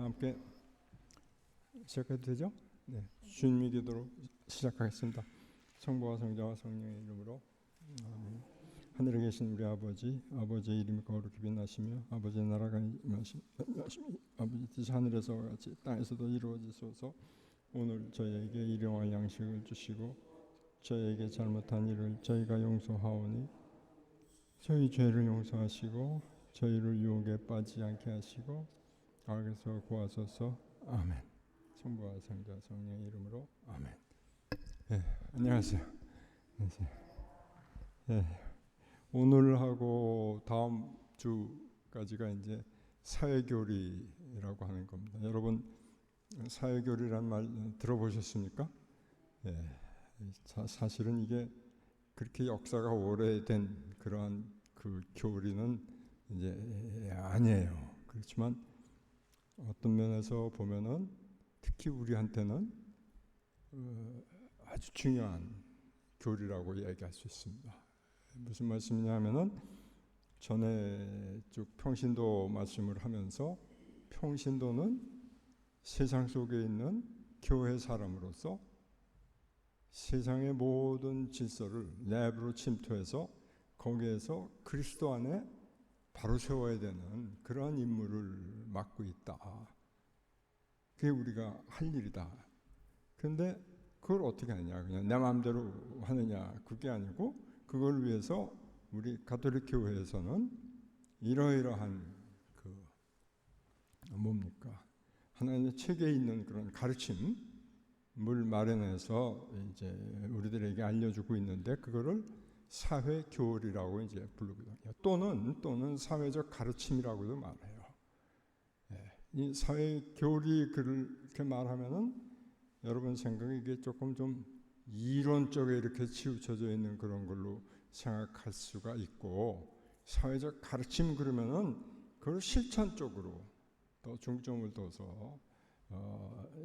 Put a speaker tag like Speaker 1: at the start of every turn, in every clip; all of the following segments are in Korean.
Speaker 1: 함께 시작해도 되죠? 네, 주님의 기도로 시작하겠습니다. 성부와 성자와 성령의 이름으로 아멘. 하늘에 계신 우리 아버지, 아버지의 이름이 거룩히 빛나시며 아버지의 나라가 임하시며 아버지 뜻이 하늘에서와 같이 땅에서도 이루어지소서. 오늘 저희에게 일용할 양식을 주시고 저희에게 잘못한 일을 저희가 용서하오니 저희 죄를 용서하시고 저희를 유혹에 빠지지 않게 하시고 악에서 구하소서. 아멘. 성부와 성자 성령의 이름으로 아멘. 네, 안녕하세요. 네, 오늘하고 다음 주까지가 이제 사회교리라고 하는 겁니다. 여러분 사회교리란 말 들어보셨습니까? 네, 사실은 이게 그렇게 역사가 오래된 그러한 그 교리는 이제 아니에요. 그렇지만 어떤 면에서 보면은 특히 우리한테는 아주 중요한 교리라고 이야기할 수 있습니다. 무슨 말씀이냐 하면은 전에 쭉 평신도 말씀을 하면서 평신도는 세상 속에 있는 교회 사람으로서 세상의 모든 질서를 내부로 침투해서 거기에서 그리스도 안에 바로 세워야 되는 그러한 임무를 맡고 있다. 그게 우리가 할 일이다. 그런데 그걸 어떻게 하느냐, 그냥 내 마음대로 하느냐, 그게 아니고 그걸 위해서 우리 가톨릭 교회에서는 이러이러한 그 뭡니까, 하나님의 책에 있는 그런 가르침을 마련해서 이제 우리들에게 알려주고 있는데 그거를 사회 교리라고 이제 부르기도 해요. 또는 사회적 가르침이라고도 말해요. 이 사회 교리 그렇게 말하면은 여러분 생각에 이게 조금 좀 이론적에 이렇게 치우쳐져 있는 그런 걸로 생각할 수가 있고, 사회적 가르침 그러면은 그걸 실천적으로 더 중점을 둬서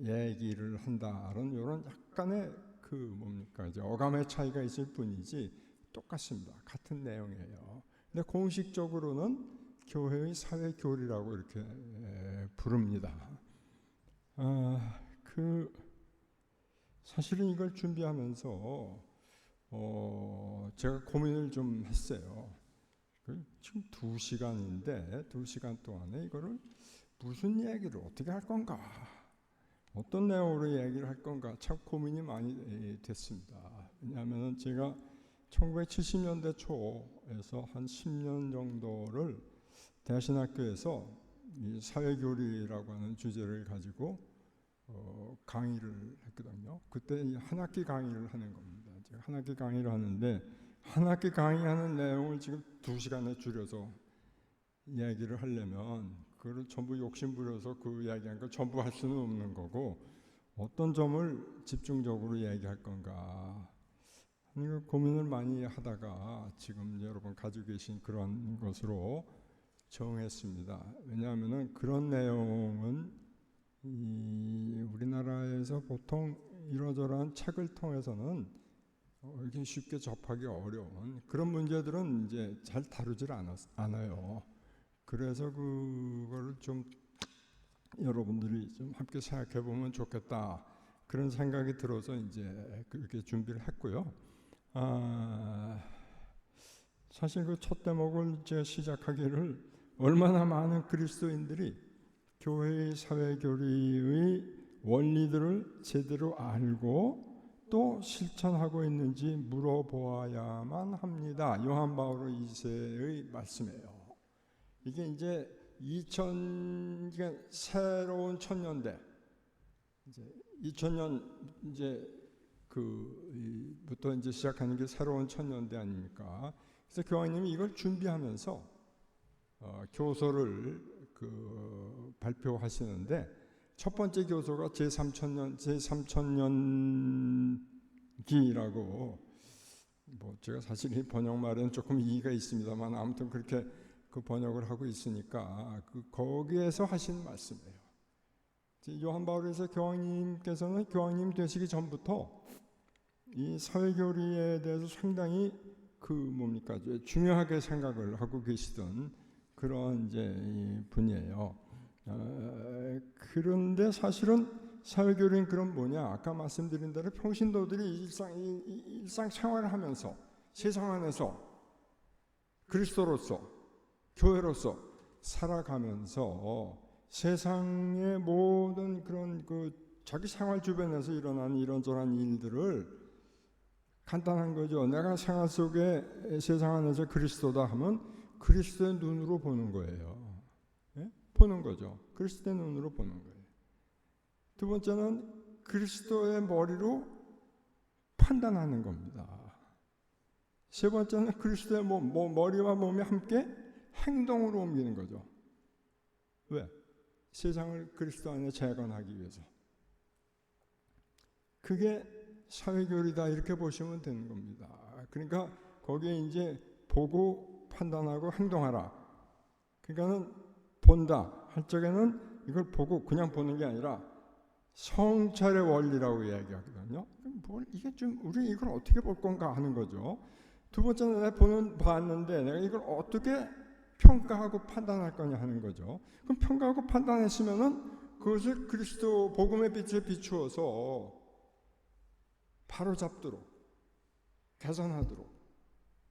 Speaker 1: 얘기를 한다는 이런 약간의 그 뭡니까 이제 어감의 차이가 있을 뿐이지 똑같습니다. 같은 내용이에요. 근데 공식적으로는 교회의 사회 교리라고 이렇게 부릅니다. 사실은 이걸 준비하면서 제가 고민을 좀 했어요. 지금 2시간인데 2시간 동안에 이거를 무슨 얘기를 어떻게 할 건가, 어떤 내용으로 얘기를 할 건가 참 고민이 많이 됐습니다. 왜냐하면 제가 1970년대 초에서 한 10년 정도를 대신학교에서 이 사회교리라고 하는 주제를 가지고 강의를 했거든요. 그때 한 학기 강의를 하는 겁니다. 제가 한 학기 강의를 하는데 한 학기 강의하는 내용을 지금 2시간에 줄여서 이야기를 하려면 그걸 전부 욕심부려서 그 이야기한 걸 전부 할 수는 없는 거고, 어떤 점을 집중적으로 이야기할 건가 고민을 많이 하다가 지금 여러분 가지고 계신 그런 것으로 정했습니다. 왜냐하면 그런 내용은 우리나라에서 보통 이러저러한 책을 통해서는 이렇게 쉽게 접하기 어려운 그런 문제들은 이제 잘 다루질 않아요. 그래서 그걸 좀 여러분들이 좀 함께 생각해 보면 좋겠다, 그런 생각이 들어서 이제 그렇게 준비를 했고요. 사실 그 첫 대목을 제가 시작하기를 얼마나 많은 그리스도인들이 교회의 사회교리의 원리들을 제대로 알고 또 실천하고 있는지 물어보아야만 합니다. 요한 바오로 2세의 말씀이에요. 이게 이제 2000 새로운 천년대, 이제 2000년 이제 부터 이제 시작하는 게 새로운 천년대 아닙니까? 그래서 교황님이 이걸 준비하면서 교서를 발표하시는데 첫 번째 교서가 제3천년기라고, 뭐 제가 사실 이 번역 말에는 조금 이의가 있습니다만 아무튼 그렇게 그 번역을 하고 있으니까 거기에서 하신 말씀이에요. 요한 바오로서 교황님께서는 교황님 되시기 전부터 이 사회교리에 대해서 상당히 중요하게 생각을 하고 계시던 그런 이제 분이에요. 그런데 사실은 사회교류는 그런 뭐냐? 아까 말씀드린 대로 평신도들이 일상생활을 하면서 세상 안에서 그리스도로서 교회로서 살아가면서 세상의 모든 그런 자기 생활 주변에서 일어나는 이런저런 일들을 간단한 거죠. 내가 생활 속에 세상 안에서 그리스도다 하면 그리스도의 눈으로 보는 거예요. 예? 보는 거죠. 그리스도의 눈으로 보는 거예요. 두 번째는 그리스도의 머리로 판단하는 겁니다. 세 번째는 그리스도의 머리와 몸이 함께 행동으로 옮기는 거죠. 왜? 세상을 그리스도 안에 재건하기 위해서. 그게 사회교리다 이렇게 보시면 되는 겁니다. 그러니까 거기에 이제 보고 판단하고 행동하라. 그러니까는 본다 할 적에는 이걸 보고 그냥 보는 게 아니라 성찰의 원리라고 이야기하거든요. 이게 좀 우리 이걸 어떻게 볼 건가 하는 거죠. 두 번째는 내가 봤는데 내가 이걸 어떻게 평가하고 판단할 거냐 하는 거죠. 그럼 평가하고 판단했으면은 그것을 그리스도 복음의 빛에 비추어서 바로 잡도록, 개선하도록,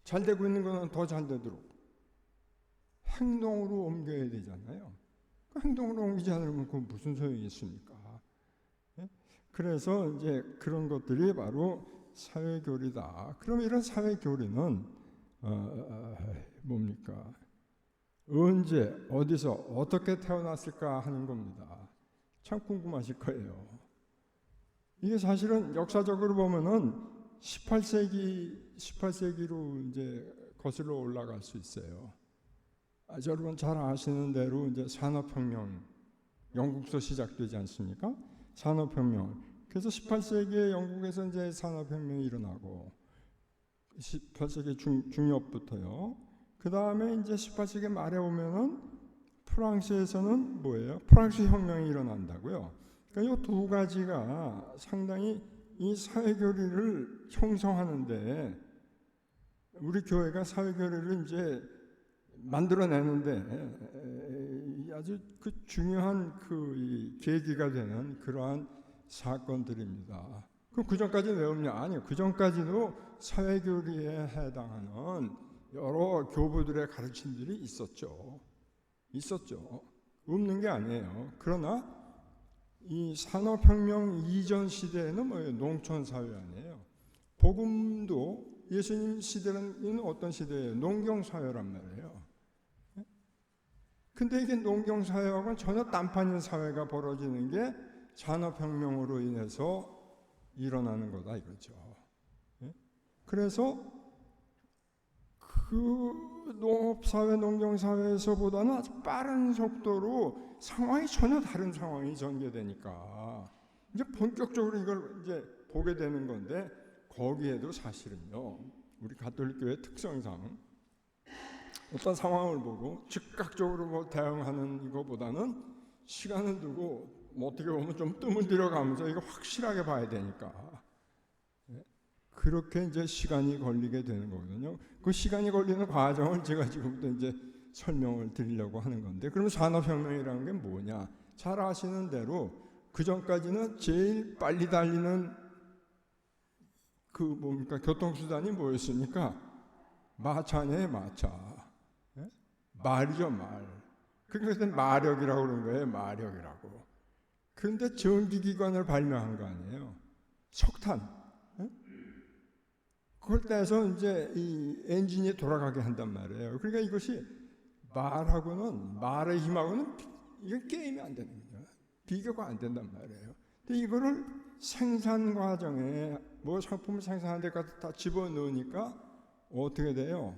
Speaker 1: 잘 되고 있는 것은 더 잘 되도록 행동으로 옮겨야 되잖아요. 그 행동으로 옮기지 않으면 그 무슨 소용이 있습니까? 예? 그래서 이제 그런 것들이 바로 사회교리다. 그럼 이런 사회교리는 뭡니까? 언제, 어디서, 어떻게 태어났을까 하는 겁니다. 참 궁금하실 거예요. 이게 사실은 역사적으로 보면은 18세기로 이제 거슬러 올라갈 수 있어요. 여러분 잘 아시는 대로 이제 산업혁명, 영국서 시작되지 않습니까? 산업혁명. 그래서 18세기에 영국에서 이제 산업혁명이 일어나고 18세기 중엽부터요. 그 다음에 이제 18세기 말에 오면은 프랑스에서는 뭐예요? 프랑스 혁명이 일어난다고요. 그러니까 이 두 가지가 상당히 이 사회교리를 형성하는데 우리 교회가 사회교리를 이제 만들어내는데 아주 그 중요한 이 계기가 되는 그러한 사건들입니다. 그럼 그 전까지는 왜 없냐? 아니요. 그 전까지도 사회교리에 해당하는 여러 교부들의 가르침들이 있었죠. 없는 게 아니에요. 그러나 이 산업혁명 이전 시대에는 뭐예요? 농촌사회 아니에요. 복음도 예수님 시대는 어떤 시대예요? 농경사회란 말이에요. 근데 이게 농경사회하고는 전혀 딴판인 사회가 벌어지는 게 산업혁명으로 인해서 일어나는 거다 이거죠. 그래서 그 농업사회, 농경사회에서보다는 아주 빠른 속도로 상황이 전혀 다른 상황이 전개되니까 이제 본격적으로 이걸 이제 보게 되는 건데 거기에도 사실은요 우리 가톨릭교회 특성상 어떤 상황을 보고 즉각적으로 대응하는 이거보다는 시간을 두고 어떻게 보면 좀 뜸을 들여가면서 이거 확실하게 봐야 되니까 그렇게 이제 시간이 걸리게 되는 거거든요. 그 시간이 걸리는 과정을 제가 지금부터 이제 설명을 드리려고 하는 건데, 그러면 산업혁명이라는 게 뭐냐? 잘 아시는 대로 그 전까지는 제일 빨리 달리는 그 뭡니까 교통수단이 뭐였습니까? 마차네, 마차. 예? 말이죠, 말. 그래서 마력이라고 그런 거예요, 마력이라고. 그런데 전기기관을 발명한 거 아니에요? 석탄. 그걸 떼서 이제 이 엔진이 돌아가게 한단 말이에요. 그러니까 이것이 말의 힘하고는 이게 게임이 안 되는 거예요. 비교가 안 된단 말이에요. 근데 이거를 생산 과정에 뭐 상품을 생산하는 데까지 다 집어넣으니까 어떻게 돼요?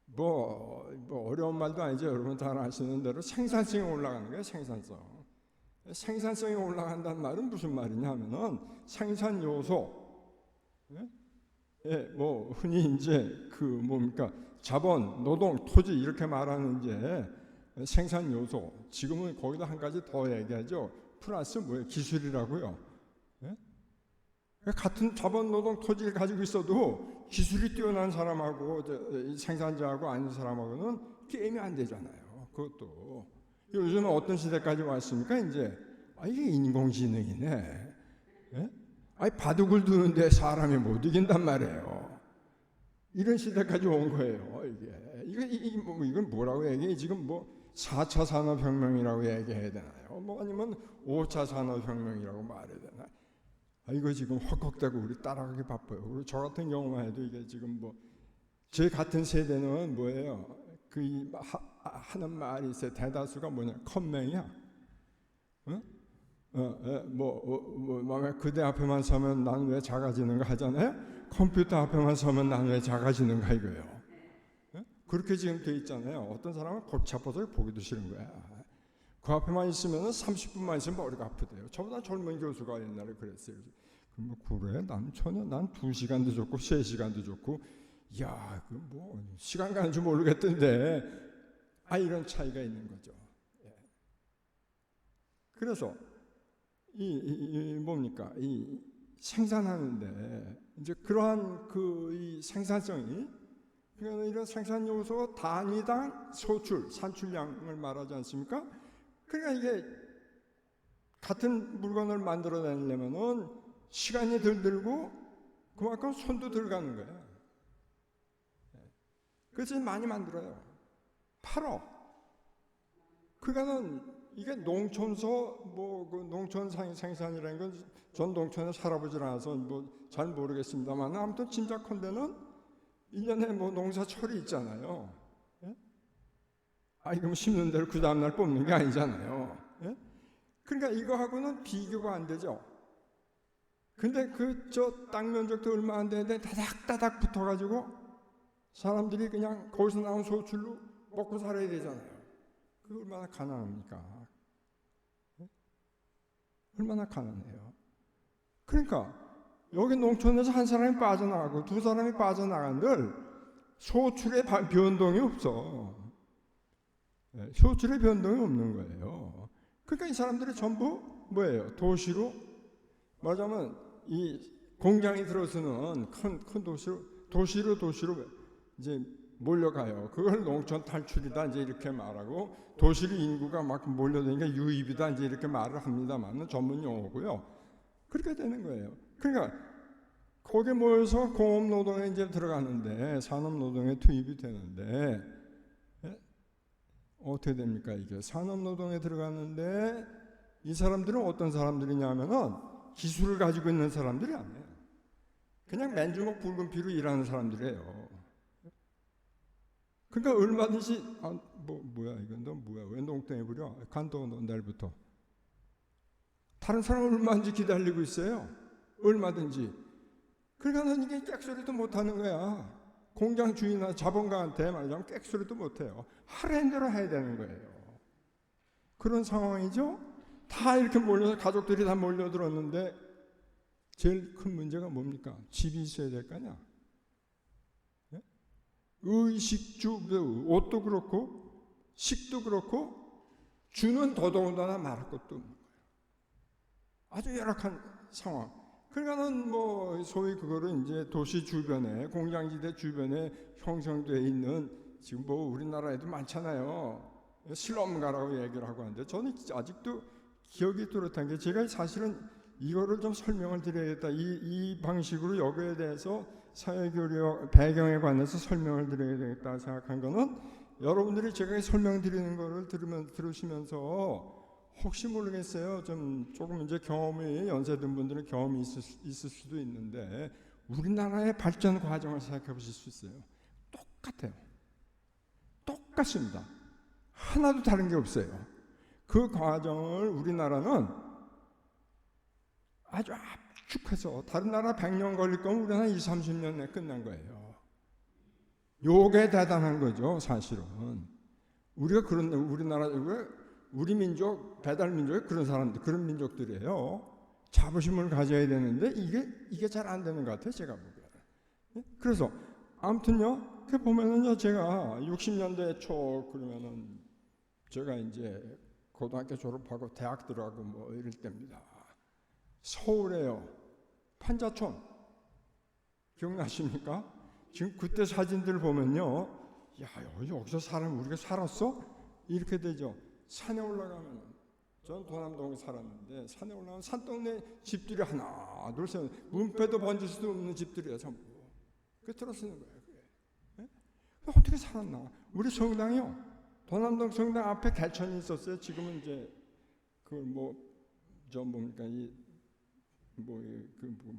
Speaker 1: 뭐 어려운 말도 아니죠. 여러분 잘 아시는 대로 생산성이 올라가는 거예요. 생산성이 올라간다는 말은 무슨 말이냐 하면은 생산 요소. 뭐 흔히 이제 그 뭡니까 자본, 노동, 토지 이렇게 말하는 이제 생산 요소. 지금은 거기다 한 가지 더 얘기하죠. 플러스 뭐예요? 기술이라고요. 같은 자본, 노동, 토지를 가지고 있어도 기술이 뛰어난 사람하고 생산자하고 아닌 사람하고는 게임이 안 되잖아요. 그것도 요즘은 어떤 시대까지 왔습니까? 이제 이게 인공지능이네. 예? 바둑을 두는데 사람이 못 이긴단 말이에요. 이런 시대까지 온 거예요. 이건 뭐라고 얘기해? 지금 뭐 4차 산업혁명이라고 얘기해야 되나요? 뭐 아니면 5차 산업혁명이라고 말해야 되나? 이거 지금 헉헉대고 우리 따라가기 바빠요. 그리고 저 같은 경우만 해도 이게 지금 뭐 제 같은 세대는 뭐예요? 하는 말이 있어요. 대다수가 뭐냐? 컴맹이야. 어? 그대 앞에만 서면 난 왜 작아지는가 하잖아요. 컴퓨터 앞에만 서면 난 왜 작아지는가 이거예요. 그렇게 지금 돼 있잖아요. 어떤 사람은 골치 아파서 보기도 싫은 거야. 그 앞에만 있으면 30분만 있으면 머리가 아프대요. 저보다 젊은 교수가 옛날에 그랬어요. 그래? 난 2시간도 좋고 3시간도 좋고 야, 그 뭐 시간 가는 줄 모르겠던데 이런 차이가 있는 거죠. 그래서 뭡니까? 이 생산하는데 이제 그러한 이 생산성이 그러니까 이런 생산 요소 단위당 소출, 산출량을 말하지 않습니까? 그러니까 이게 같은 물건을 만들어내려면은 시간이 덜 들고 그만큼 손도 덜 가는 거예요. 그래서 많이 만들어요. 팔어. 그러니까는 이게 농촌서 그 농촌 생산이라는 건 전 농촌에 살아보질 않아서 뭐 잘 모르겠습니다만 아무튼 짐작컨대는 1년에 뭐 농사철이 있잖아요. 예? 이거 심는 대로 그 다음날 뽑는 게 아니잖아요. 예? 그러니까 이거하고는 비교가 안 되죠. 근데 땅 면적도 얼마 안 되는데 다닥다닥 붙어가지고 사람들이 그냥 거기서 나온 소출로 먹고 살아야 되잖아요. 그게 얼마나 가난합니까? 예? 얼마나 가난해요. 그러니까 여기 농촌에서 한 사람이 빠져나가고 두 사람이 빠져나간들 소출의 변동이 없어. 소출의 변동이 없는 거예요. 그러니까 이 사람들이 전부 뭐예요? 도시로 말하자면 이 공장이 들어서는 큰 도시로 이제 몰려가요. 그걸 농촌 탈출이다 이제 이렇게 말하고 도시로 인구가 막 몰려드니까 유입이다 이제 이렇게 말을 합니다만 전문 용어고요. 그렇게 되는 거예요. 그러니까 거기에 모여서 공업 노동에 이제 들어가는데 산업 노동에 투입이 되는데 어떻게 됩니까? 이게 산업 노동에 들어가는데 이 사람들은 어떤 사람들이냐면은 기술을 가지고 있는 사람들이 아니에요. 그냥 맨주먹 붉은 피로 일하는 사람들이에요. 그러니까 얼마든지 뭐야 이건 너 뭐야 왜 농땡이 부려? 간도 너 내일부터 다른 사람은 얼마든지 기다리고 있어요. 얼마든지. 그러니까 이게 객소리도 못하는 거야. 공장 주인이나 자본가한테 말하자면 객소리도 못해요. 하라는 대로 해야 되는 거예요. 그런 상황이죠. 다 이렇게 몰려서 가족들이 다 몰려들었는데 제일 큰 문제가 뭡니까? 집이 있어야 될 거 아니야. 의식주, 옷도 그렇고 식도 그렇고 주는 더더군다나 말할 것도 없는 거예요. 아주 열악한 상황. 그러니까는 뭐 소위 그거를 이제 도시 주변에 공장지대 주변에 형성되어 있는 지금 뭐 우리나라에도 많잖아요. 슬럼가라고 얘기를 하고 하는데 저는 아직도 기억이 뚜렷한 게 제가 사실은 이거를 좀 설명을 드려야겠다. 이 방식으로 여기에 대해서 사회교류 배경에 관해서 설명을 드려야 되겠다 생각한 거는 여러분들이 제가 설명드리는 거를 들으시면서 혹시 모르겠어요. 조금 이제 경험이 연세든 분들은 경험이 있을 수도 있는데 우리나라의 발전 과정을 생각해 보실 수 있어요. 똑같아요. 똑같습니다. 하나도 다른 게 없어요. 그 과정을 우리나라는 아주 압축해서 다른 나라 100년 걸릴 거면 우리는 한 20, 30년 내에 끝난 거예요. 요게 대단한 거죠, 사실은. 우리나라 우리 민족, 배달 민족이 그런 사람들, 그런 민족들이에요. 자부심을 가져야 되는데 이게 잘 안 되는 것 같아요, 제가 보기에는. 그래서 아무튼요, 그 보면은요, 제가 60년대 초 그러면은 제가 이제 고등학교 졸업하고 대학 들어가고 뭐 이럴 때입니다. 서울에요, 판자촌 기억나십니까? 지금 그때 사진들 보면요, 야 여기서 우리가 살았어? 이렇게 되죠. 산에 올라가면, 전 도남동에 살았는데 산에 올라가면 산동네 집들이 하나 둘 셋, 문패도 번질 수도 없는 집들이야 전부. 그게 들어서는 거예요. 그게. 어떻게 살았나? 우리 성당이요, 도남동 성당 앞에 개천이 있었어요. 지금은 이제 저 뭡니까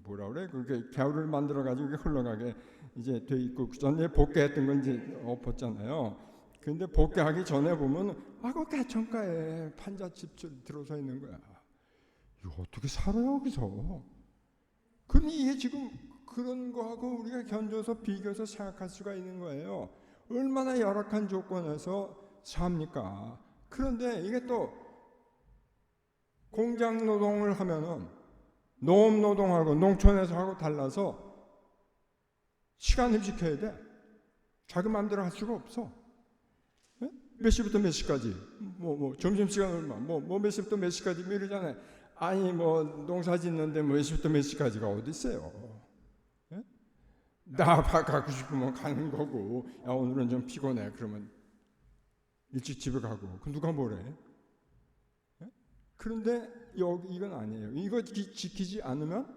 Speaker 1: 뭐라 그래? 그게 겨울을 만들어 가지고 흘러가게 이제 돼 있고, 그 전에 복개했던 건 이제 엎었잖아요. 근데 복개하기 전에 보면 그 개천가에 판잣집 들어서 있는 거야. 이거 어떻게 살아요 여기서? 근데 이게 지금 그런 거하고 우리가 견줘서 비교해서 생각할 수가 있는 거예요. 얼마나 열악한 조건에서 삽니까? 그런데 이게 또 공장 노동을 하면은 농업 노동하고 농촌에서 하고 달라서 시간을 지켜야 돼. 자기 마음대로 할 수가 없어. 몇 시부터 몇 시까지, 점심시간 얼마, 몇 시부터 몇 시까지 이러잖아요. 아니 농사 짓는데 몇 시부터 몇 시까지가 어디 있어요? 나 가고 싶으면 가는 거고, 야 오늘은 좀 피곤해 그러면 일찍 집에 가고, 그 누가 뭐래? 그런데 이건 아니에요. 이거 지키지 않으면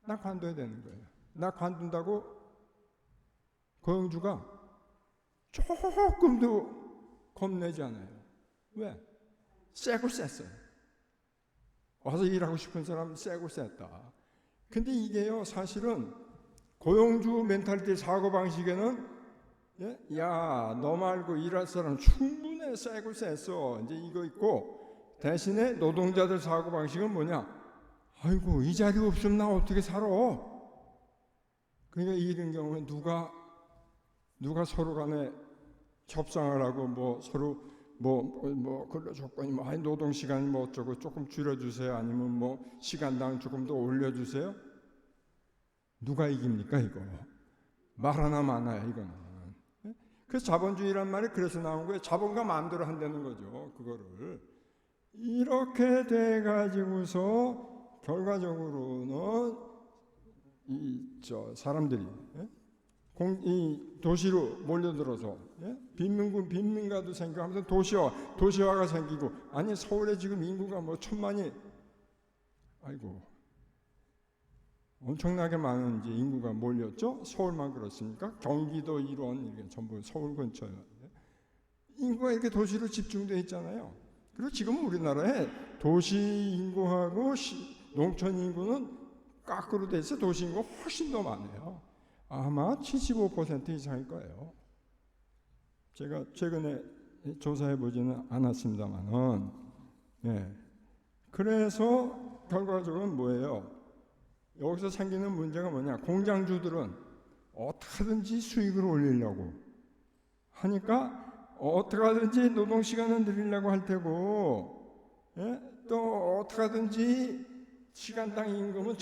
Speaker 1: 나 관둬야 되는 거예요. 나 관둔다고 고용주가 조금도 겁내지 않아요. 왜? 세고 셌어요. 와서 일하고 싶은 사람은 세고 셌다. 근데 이게요, 사실은 고용주 멘탈리티 사고방식에는, 야, 너 말고 일할 사람 충분해, 세고 셌어, 이제 이거 있고, 대신에 노동자들 사고방식은 뭐냐? 아이고, 이 자리 없으면 나 어떻게 살아? 그러니까 이런 경우에 누가 서로 간에 협상을 하고 서로 근로 조건이 노동 시간이 어쩌고 조금 줄여주세요, 아니면 시간당 조금 더 올려주세요. 누가 이깁니까 이거? 말 하나 많아요 이거는. 그래서 자본주의란 말이 그래서 나온 거예요. 자본가 마음대로 한다는 거죠. 그거를 이렇게 돼 가지고서 결과적으로는 사람들이 이 도시로 몰려들어서 빈민가도 생기고 하면서 도시화가 생기고, 아니 서울에 지금 인구가 1,000만이 엄청나게 많은 이제 인구가 몰렸죠. 서울만 그렇습니까? 경기도 일원 이게 전부 서울 근처에 인구가 이렇게 도시로 집중되어 있잖아요. 그리고 지금 우리나라에 도시 인구하고 농촌 인구는 거꾸로 돼 있어. 도시 인구가 훨씬 더 많아요. 아마 75% 이상일 거예요. 제가 최근에 조사해 보지는 않았습니다만은, 그래서 결과적으로 뭐예요? 여기서 생기는 문제가 뭐냐? 공장주들은 어떻게든지 수익을 올리려고 하니까 어떻게든지 노동 시간을 늘리려고 할 테고, 또 어떻게든지 시간당 임금은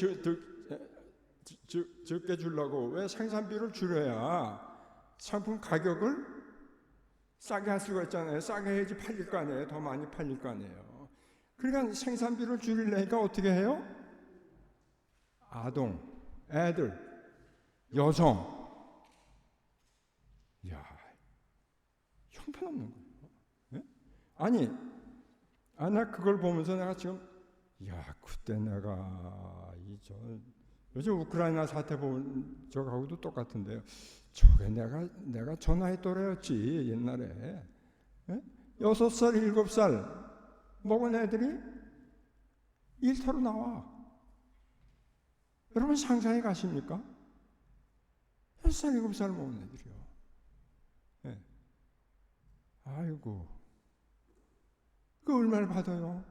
Speaker 1: 적게 주려고, 왜 생산비를 줄여야 상품 가격을 싸게 할 수가 있잖아요. 싸게 해야지 팔릴 거 아니에요. 더 많이 팔릴 거 아니에요. 그러니까 생산비를 줄이려니까 어떻게 해요? 아동, 애들, 여성, 형편없는 거예요. 아니, 나 그걸 보면서 내가 지금, 그때 내가 요즘 우크라이나 사태 보면 저하고도 똑같은데요. 저게 내가 저 나이 또래였지 옛날에. 6살, 7살 먹은 애들이 일터로 나와. 여러분 상상해 가십니까? 6살, 7살 먹은 애들이요. 아이고, 그 얼마를 받아요?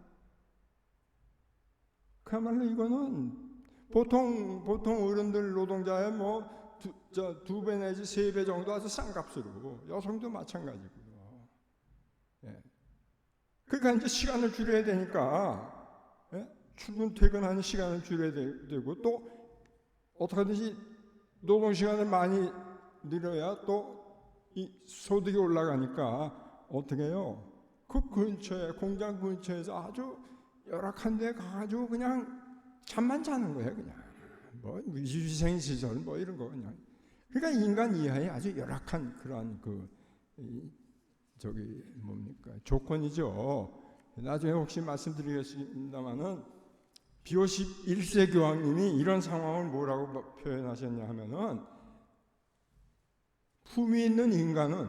Speaker 1: 그야말로 이거는 보통 어른들 노동자의 2배 내지 3배 정도 아주 싼 값으로, 여성도 마찬가지고요. 그러니까 이제 시간을 줄여야 되니까, 출근 퇴근하는 시간을 줄여야 되고, 또 어떻게든지 노동 시간을 많이 늘려야 또 이 소득이 올라가니까 어떻게 해요? 그 근처에, 공장 근처에서 아주 열악한 데 가가지고 그냥 잠만 자는 거예요. 그냥 유생시설 이런 거 그냥. 그러니까 인간 이하의 아주 열악한 그러한 조건이죠. 나중에 혹시 말씀드리겠습니다만은 비오십 1세 교황님이 이런 상황을 뭐라고 표현하셨냐 하면은 품위 있는 인간은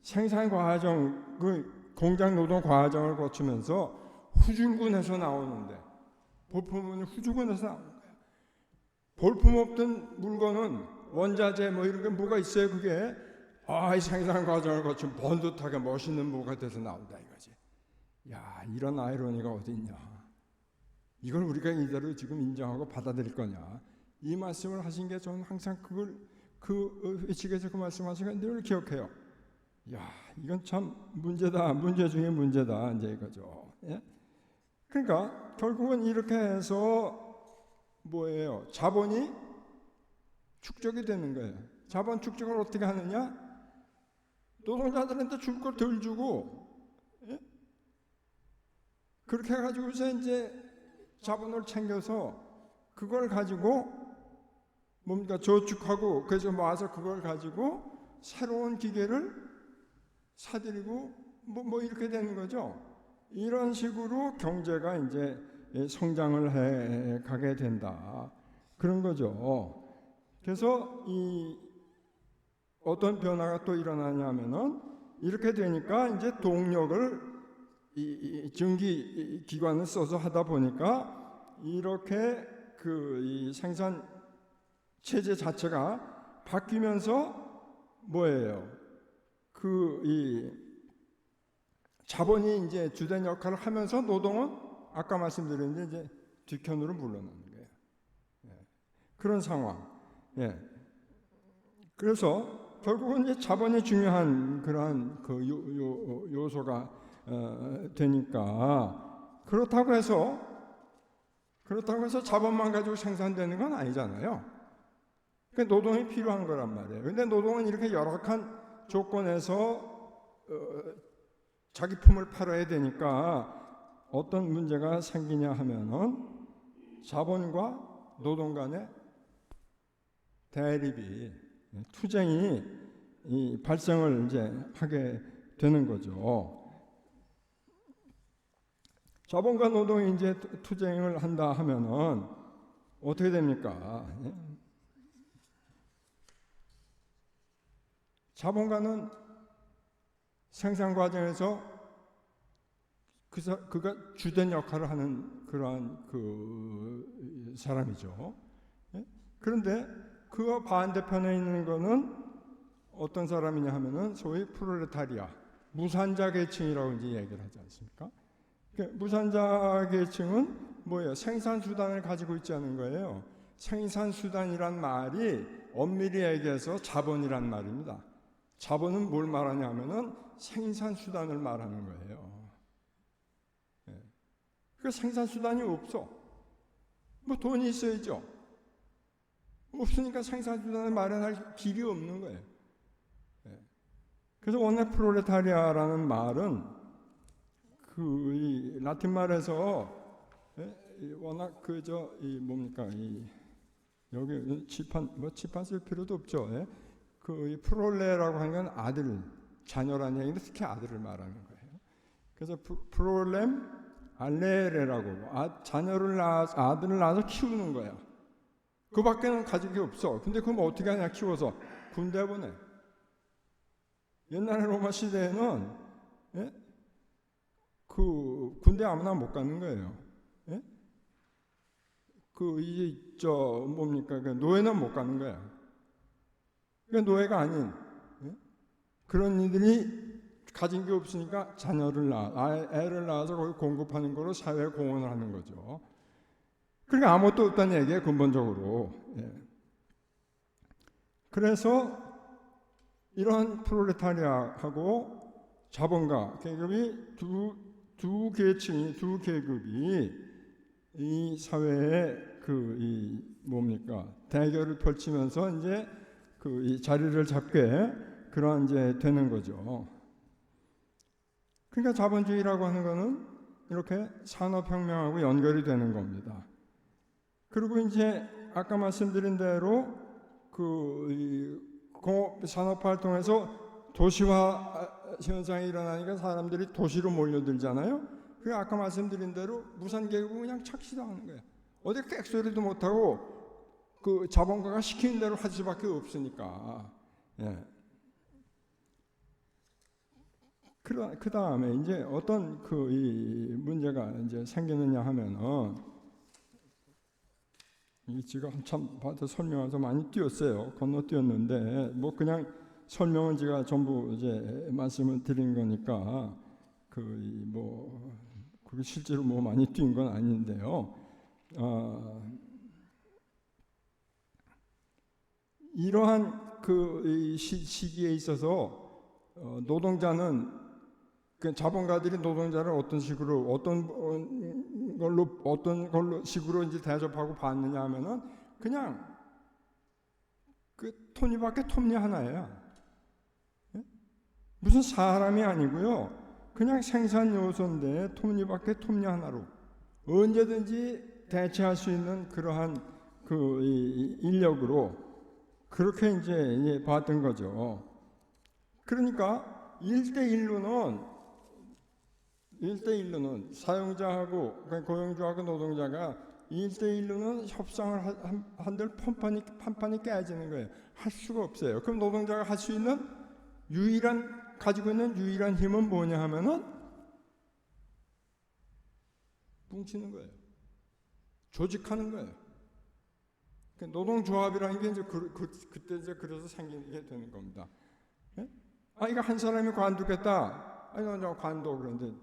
Speaker 1: 생산 과정, 공장 노동 과정을 거치면서 후진군에서 나오는데 볼품은 후진군에서 나오는 거예요. 볼품 없던 물건은 원자재 이런 게 뭐가 있어요. 그게 이 생산 과정을 거친 번듯하게 멋있는 뭐가 돼서 나온다 이거지. 야, 이런 아이러니가 어디 있냐. 이걸 우리가 이대로 지금 인정하고 받아들일 거냐. 이 말씀을 하신 게 저는 항상 그 회칙에서 그 말씀하신 걸 늘 기억해요. 야, 이건 참 문제다. 문제 중에 문제다. 이제 이거죠. 예? 그러니까 결국은 이렇게 해서 뭐예요? 자본이 축적이 되는 거예요. 자본 축적을 어떻게 하느냐? 노동자들한테 줄 걸 덜 주고, 예? 그렇게 해가지고서 이제 자본을 챙겨서 그걸 가지고 저축하고 그래서 모아서 그걸 가지고 새로운 기계를 사들이고 이렇게 되는 거죠. 이런 식으로 경제가 이제 성장을 해 가게 된다. 그런 거죠. 그래서 어떤 변화가 또 일어나냐면은 이렇게 되니까 이제 동력을 이 전기 기관을 써서 하다 보니까 이렇게 이 생산 체제 자체가 바뀌면서 뭐예요? 이 자본이 이제 주된 역할을 하면서 노동은 아까 말씀드렸는데 이제 뒷편으로 물러나는 거예요. 예. 그런 상황. 예. 그래서 결국은 이제 자본이 중요한 그러한 요소가 되니까 그렇다고 해서 자본만 가지고 생산되는 건 아니잖아요. 그러니까 노동이 필요한 거란 말이에요. 근데 노동은 이렇게 열악한 조건에서 자기 품을 팔아야 되니까 어떤 문제가 생기냐 하면은 자본과 노동 간의 대립이 투쟁이 발생을 이제 하게 되는 거죠. 자본과 노동이 이제 투쟁을 한다 하면은 어떻게 됩니까? 자본가는 생산 과정에서 그가 주된 역할을 하는 그러한 사람이죠. 그런데 그와 반대편에 있는 거는 어떤 사람이냐 하면은 소위 프롤레타리아, 무산자 계층이라고 이제 얘기를 하지 않습니까? 무산자 계층은 뭐예요? 생산 수단을 가지고 있지 않은 거예요. 생산 수단이란 말이 엄밀히 얘기해서 자본이란 말입니다. 자본은 뭘 말하냐면은 생산 수단을 말하는 거예요. 그 생산 수단이 없어. 돈이 있어야죠. 없으니까 생산 수단을 마련할 길이 없는 거예요. 그래서 원래 프롤레타리아라는 말은 이 라틴 말에서 워낙 여기 칠판 쓸 필요도 없죠. 이 프롤레라고 하는 건 아들, 자녀라는 얘기인데 특히 아들을 말하는 거예요. 그래서 프롤렘 알레레라고 아들을 낳아서 키우는 거야. 그 밖에는 가진 게 없어. 근데 그럼 어떻게 하냐 키워서 군대 보내. 옛날 로마 시대에는 군대 아무나 못 가는 거예요. 노예는 못 가는 거야. 그러니까 노예가 아닌 그런 이들이 가진 게 없으니까 애를 낳아서 거기 공급하는 거로 사회에 공헌을 하는 거죠. 그러니까 아무것도 없다는 얘기예요, 근본적으로. 그래서 이런 프롤레타리아하고 자본가 계급이 두 계급이 이 사회에 대결을 펼치면서 이제 이 자리를 잡게 그런 이제 되는 거죠. 그러니까 자본주의라고 하는 거는 이렇게 산업혁명하고 연결이 되는 겁니다. 그리고 이제 아까 말씀드린 대로 이 공업 산업 활동에서 도시화 현상이 일어나니까 사람들이 도시로 몰려들잖아요. 그 아까 말씀드린 대로 무산계급은 그냥 착시당하는 거예요. 어디 객소리도 못하고 그 자본가가 시키는 대로 할 수밖에 없으니까. 예. 그 다음에 이제 어떤 이 문제가 이제 생기느냐 하면은, 이 제가 한참 받아 설명해서 많이 띄었어요. 건너뛰었는데 뭐 그냥 설명은 제가 전부 이제 말씀을 드린 거니까 그게 실제로 뭐 많이 뛴 건 아닌데요. 이러한 이 시기에 있어서 노동자는 그 자본가들이 노동자를 어떤 걸로 식으로 이제 대접하고 받느냐 하면은 그냥 그 톱니바퀴 톱니 하나예요. 무슨 사람이 아니고요. 그냥 생산 요소인데 톱니바퀴 톱니 하나로 언제든지 대체할 수 있는 그러한 인력으로 그렇게 이제 봤던 거죠. 그러니까 1대1로는 사용자하고 고용주하고 노동자가 1대1로는 협상을 한들 판판이 깨지는 거예요. 할 수가 없어요. 그럼 노동자가 할 수 있는 가지고 있는 유일한 힘은 뭐냐 하면은 뭉치는 거예요. 조직하는 거예요. 노동조합이라는 게 이제 그때 이제 그래서 생기게 되는 겁니다. 이거 한 사람이 관두겠다. 나 관둬. 그런데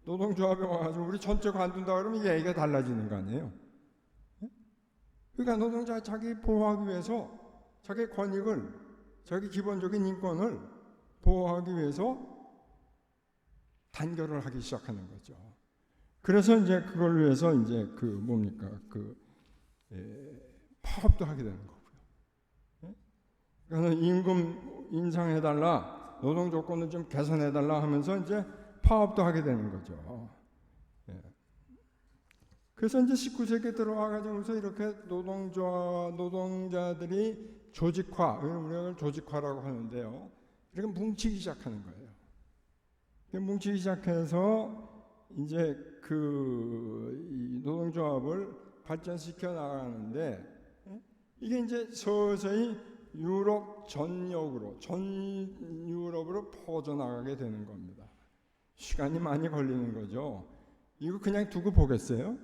Speaker 1: 노동조합에 와가지고 우리 전체 관둔다 그러면 얘기가 달라지는 거 아니에요? 그러니까 노동자 자기 보호하기 위해서 자기 권익을, 자기 기본적인 인권을 보호하기 위해서 단결을 하기 시작하는 거죠. 그래서 이제 그걸 위해서 이제 파업도 하게 되는 거고요. 그래서 임금 인상해달라, 노동 조건을 좀 개선해달라 하면서 이제 파업도 하게 되는 거죠. 그래서 이제 19세기에 들어와가지고서 이렇게 노동자들이 조직화, 우리가 조직화라고 하는데요. 이렇게 뭉치기 시작하는 거예요. 뭉치기 시작해서 이제 이 노동조합을 발전시켜 나가는데 이게 이제 서서히 전 유럽으로 퍼져나가게 되는 겁니다. 시간이 많이 걸리는 거죠. 이거 그냥 두고 보겠어요?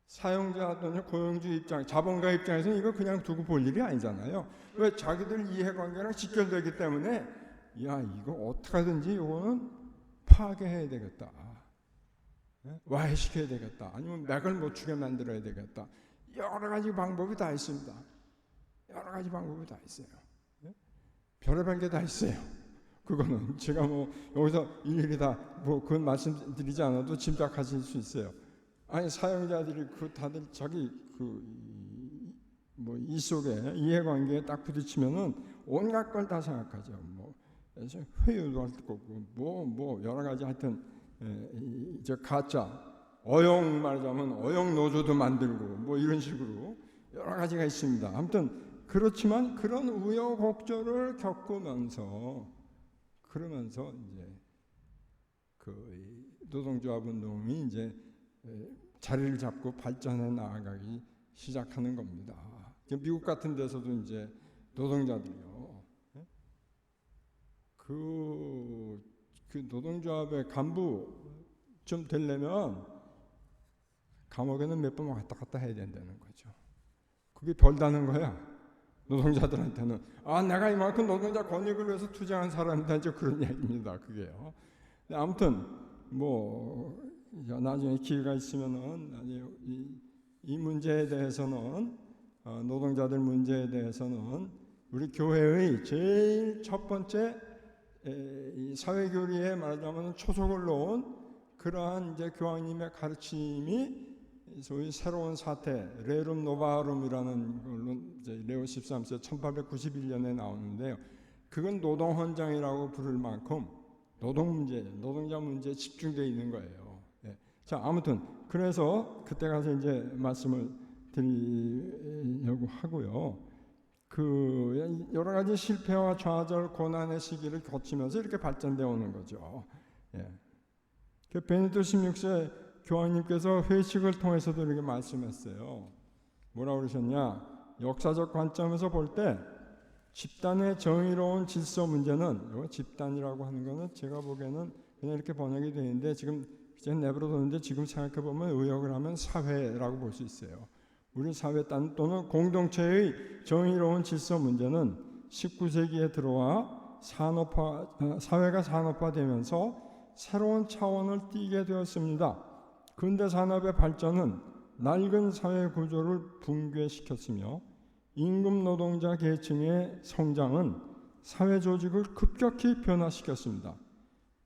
Speaker 1: 사용자 또는 고용주 자본가 입장에서는 이거 그냥 두고 볼 일이 아니잖아요. 왜? 자기들 이해관계랑 직결되기 때문에 이거 어떻게 하든지 이거는 파괴해야 되겠다. 와해시켜야 되겠다. 아니면 맥을 못 추게 만들어야 되겠다. 여러 가지 방법이 다 있습니다. 여러 가지 방법이 다 있어요. 별의별 게 다 있어요. 그거는 제가 여기서 일일이 다 그건 말씀드리지 않아도 짐작하실 수 있어요. 사용자들이 다들 자기 이 속에 이해관계에 딱 부딪히면은 온갖 걸 다 생각하죠. 회유도 할 거고 여러 가지 하여튼 이제 가짜 말하자면 어용 노조도 만들고 이런 식으로 여러 가지가 있습니다. 아무튼 그렇지만 그런 우여곡절을 겪으면서 이제 노동조합 운동이 이제 자리를 잡고 발전해 나아가기 시작하는 겁니다. 미국 같은 데서도 이제 노동자들이요. 그 노동조합의 간부 좀 되려면 감옥에는 몇 번 왔다 갔다 해야 된다는 거죠. 그게 별다는 거야. 노동자들한테는 내가 이만큼 노동자 권익을 위해서 투쟁한 사람이다 이제 그런 얘기입니다. 그게요. 아무튼 나중에 기회가 있으면은 이 문제에 대해서는 노동자들 문제에 대해서는 우리 교회의 제일 첫 번째 이 사회교리에 말하자면 초석을 놓은 그러한 이제 교황님의 가르침이 소위 새로운 사태 레룸 노바룸이라는 걸로 이제 레오 13세 1891년에 나오는데요. 그건 노동헌장이라고 부를 만큼 노동자 문제에 집중되어 있는 거예요. 자, 아무튼 그래서 그때 가서 이제 말씀을 드리려고 하고요. 그 여러 가지 실패와 좌절, 고난의 시기를 거치면서 이렇게 발전되어 오는 거죠. 예. 그 베네딕토 16세 교황님께서 회식을 통해서도 이렇게 말씀했어요. 뭐라고 그러셨냐? 역사적 관점에서 볼 때 집단의 정의로운 질서 문제는, 이 집단이라고 하는 거는 제가 보기에는 그냥 이렇게 번역이 되어 있는데 지금 내버려뒀는데 지금 생각해 보면 의역을 하면 사회라고 볼 수 있어요. 우리 사회 또는 공동체의 정의로운 질서 문제는 19세기에 들어와 사회가 산업화되면서 새로운 차원을 띠게 되었습니다. 근대 산업의 발전은 낡은 사회 구조를 붕괴시켰으며 임금 노동자 계층의 성장은 사회 조직을 급격히 변화시켰습니다.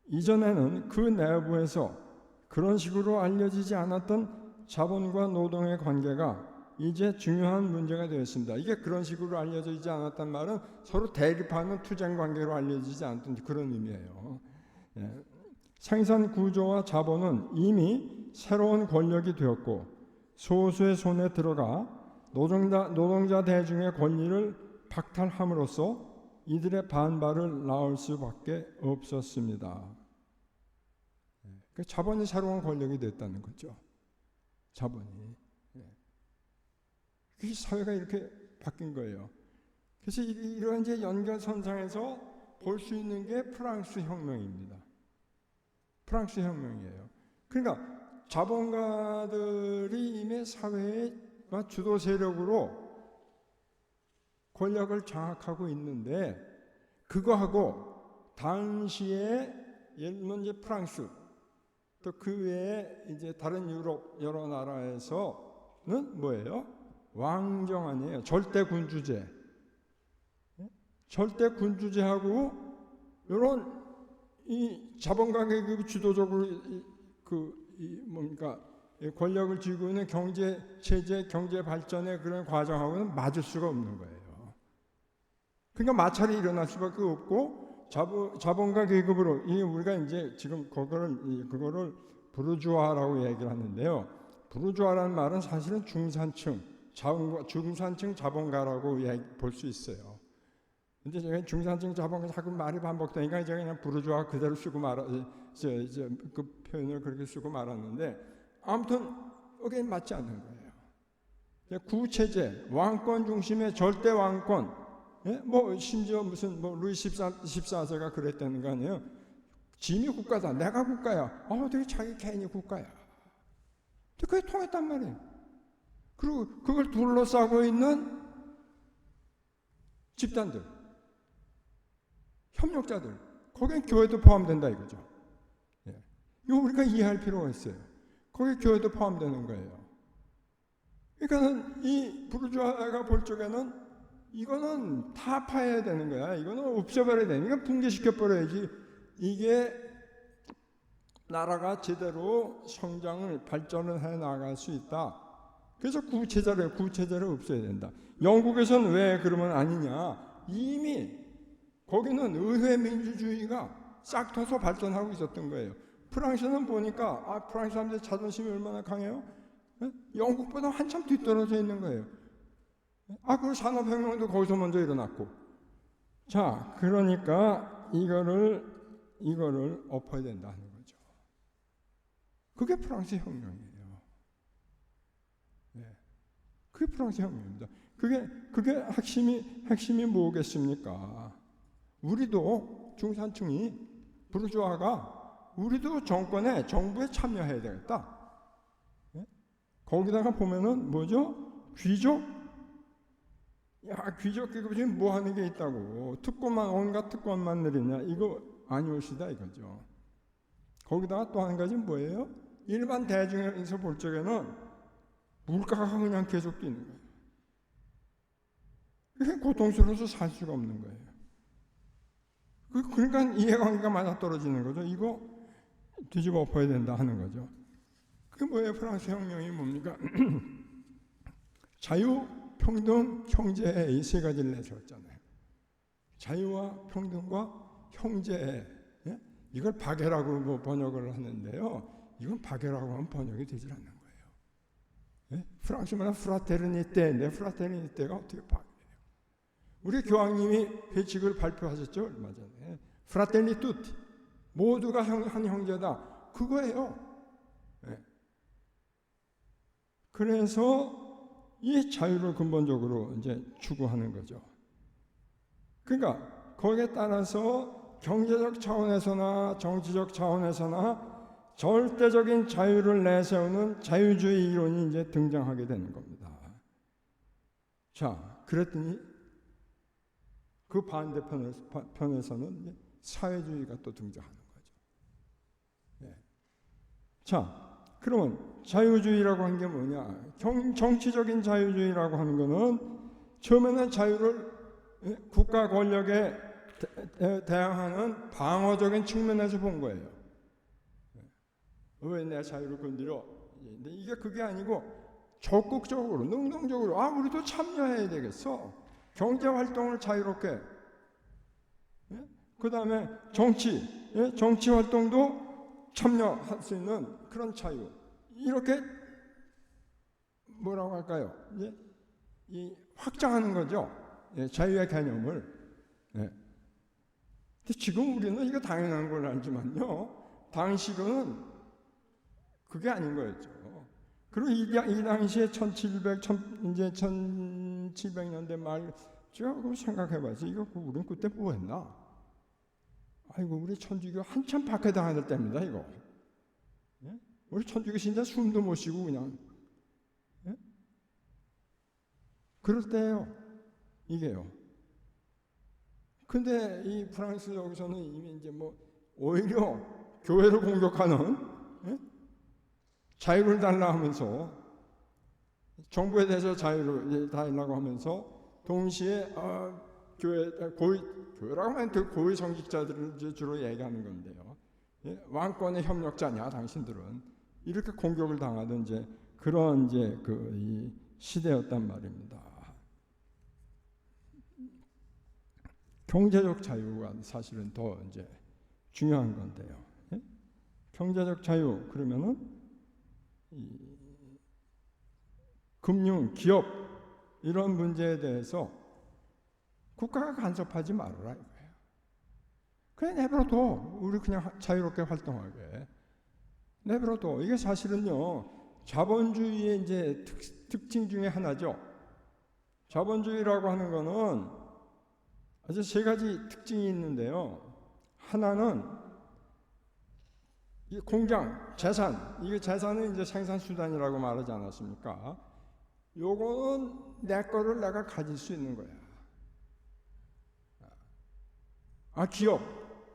Speaker 1: 이전에는 그 내부에서 그런 식으로 알려지지 않았던 자본과 노동의 관계가 이제 중요한 문제가 되었습니다. 이게 그런 식으로 알려지지 않았단 말은 서로 대립하는 투쟁 관계로 알려지지 않던 그런 의미예요. 예. 생산 구조와 자본은 이미 새로운 권력이 되었고 소수의 손에 들어가 노동자 대중의 권리를 박탈함으로써 이들의 반발을 낳을 수밖에 없었습니다. 자본이 새로운 권력이 됐다는 거죠. 자본이. 이 사회가 이렇게 바뀐 거예요. 그래서 이런 이제 연결선상에서 볼 수 있는 게 프랑스 혁명입니다. 프랑스 혁명이에요. 그러니까 자본가들이 이미 사회의 주도 세력으로 권력을 장악하고 있는데 그거하고 당시에 예를 들면 이제 프랑스 또 그 외에 이제 다른 유럽 여러 나라에서는 뭐예요? 왕정 아니에요. 절대 군주제. 절대 군주제하고 이런 이 자본가 계급이 주도적으로 뭔가 권력을 쥐고 있는 경제 체제, 경제 발전의 그런 과정하고는 맞을 수가 없는 거예요. 그러니까 마찰이 일어날 수밖에 없고 자본가 계급으로 우리가 이제 지금 그거를 부르주아라고 얘기를 하는데요. 부르주아라는 말은 사실은 중산층 자본가라고 볼 수 있어요. 근데 제가 중산층 자본가 자꾸 말이 반복되니까 제가 그냥 부르주아 그대로 쓰고 그 표현을 그렇게 쓰고 말았는데 아무튼 그게 맞지 않는 거예요. 구체제, 왕권 중심의 절대 왕권, 뭐 심지어 무슨 루이 14세가 그랬다는 거 아니에요. 짐이 국가다, 내가 국가야. 어떻게 자기 개인이 국가야? 그게 통했단 말이에요. 그리고 그걸 둘러싸고 있는 집단들, 협력자들, 거기에 교회도 포함된다 이거죠. 이거 우리가 이해할 필요가 있어요. 거기에 교회도 포함되는 거예요. 그러니까는 이 부르주아가 볼 적에는 이거는 타파해야 되는 거야. 이거는 없애버려야 되는 거야. 붕괴시켜버려야지 이게 나라가 제대로 성장을 발전을 해 나갈 수 있다. 그래서 구체제를 없애야 된다. 영국에서는 왜 그러면 아니냐? 이미 거기는 의회 민주주의가 싹 터서 발전하고 있었던 거예요. 프랑스는 보니까 프랑스 사람들의 자존심이 얼마나 강해요? 영국보다 한참 뒤떨어져 있는 거예요. 그 산업혁명도 거기서 먼저 일어났고. 자, 그러니까 이거를 엎어야 된다 하는 거죠. 그게 프랑스 혁명이에요. 그게 프랑스 혁명입니다. 그게 핵심이 뭐겠습니까? 우리도 중산층이 부르주아가 우리도 정부에 참여해야 되겠다. 거기다가 보면은 뭐죠? 귀족? 귀족 계급이 뭐 하는 게 있다고. 온갖 특권만 내리냐. 이거 아니올시다 이거죠. 거기다가 또 한 가지 뭐예요? 일반 대중에서 볼 적에는 물가가 그냥 계속 뛰는 거예요. 그게 고통스러워서 살 수가 없는 거예요. 그러니까 이해관계가 맞아떨어지는 거죠. 이거 뒤집어 엎어야 된다 하는 거죠. 그게 뭐예요? 프랑스 혁명이 뭡니까? 자유, 평등, 형제 이 세 가지를 내세웠잖아요. 자유와 평등과 형제, 이걸 박애라고 번역을 하는데요. 이건 박애라고 하면 번역이 되질 않는 거예요. 프랑스 말은 프라테르니테인데 프라테르니테가 어떻게 박애예요? 우리 교황님이 회칙을 발표하셨죠, 얼마 전에. 프라텔리 투티, 모두가 한 형제다, 그거예요. 네. 그래서 이 자유를 근본적으로 이제 추구하는 거죠. 그러니까 거기에 따라서 경제적 차원에서나 정치적 차원에서나 절대적인 자유를 내세우는 자유주의 이론이 이제 등장하게 되는 겁니다. 자, 그랬더니 그 반대편에서는 이제 사회주의가 또 등장하는 거죠. 네. 자, 그러면 자유주의라고 하는 게 뭐냐? 정치적인 자유주의라고 하는 거는 처음에는 자유를 국가 권력에 대항하는 방어적인 측면에서 본 거예요. 왜 내 자유를 건드려? 근데 이게 그게 아니고 적극적으로, 능동적으로, 우리도 참여해야 되겠어. 경제활동을 자유롭게. 그 다음에 정치활동도 참여할 수 있는 그런 자유. 이렇게 뭐라고 할까요? 이 확장하는 거죠. 자유의 개념을. 근데 지금 우리는 이거 당연한 걸 알지만요, 당시로는 그게 아닌 거였죠. 그리고 이 당시에 1700년대 말, 제가 그거 생각해봐서 이거 우리는 그때 뭐 했나? 아이고, 우리 천주교 한참 박해당할 때입니다, 이거. 우리 천주교 신자 숨도 못 쉬고 그냥. 그럴 때예요, 이게요. 근데 이 프랑스 여기서는 이미 이제 뭐 오히려 교회를 공격하는, 자유를 달라 하면서, 정부에 대해서 자유를 달라고 하면서 동시에 교회라고 하면 그 고위 성직자들을 주로 얘기하는 건데요. 왕권의 협력자냐 당신들은, 이렇게 공격을 당하던 이제 그런 이제 이 시대였단 말입니다. 경제적 자유가 사실은 더 이제 중요한 건데요. 경제적 자유 그러면은 금융, 기업 이런 문제에 대해서 국가가 간섭하지 말아라 이거예요. 그냥 내버려둬. 우리 그냥 자유롭게 활동하게 내버려둬. 이게 사실은요, 자본주의의 이제 특징 중에 하나죠. 자본주의라고 하는 거는 아주 세 가지 특징이 있는데요. 하나는 이 공장, 재산, 이게 재산은 이제 생산수단이라고 말하지 않았습니까? 요거는 내 거를 내가 가질 수 있는 거야. 기업.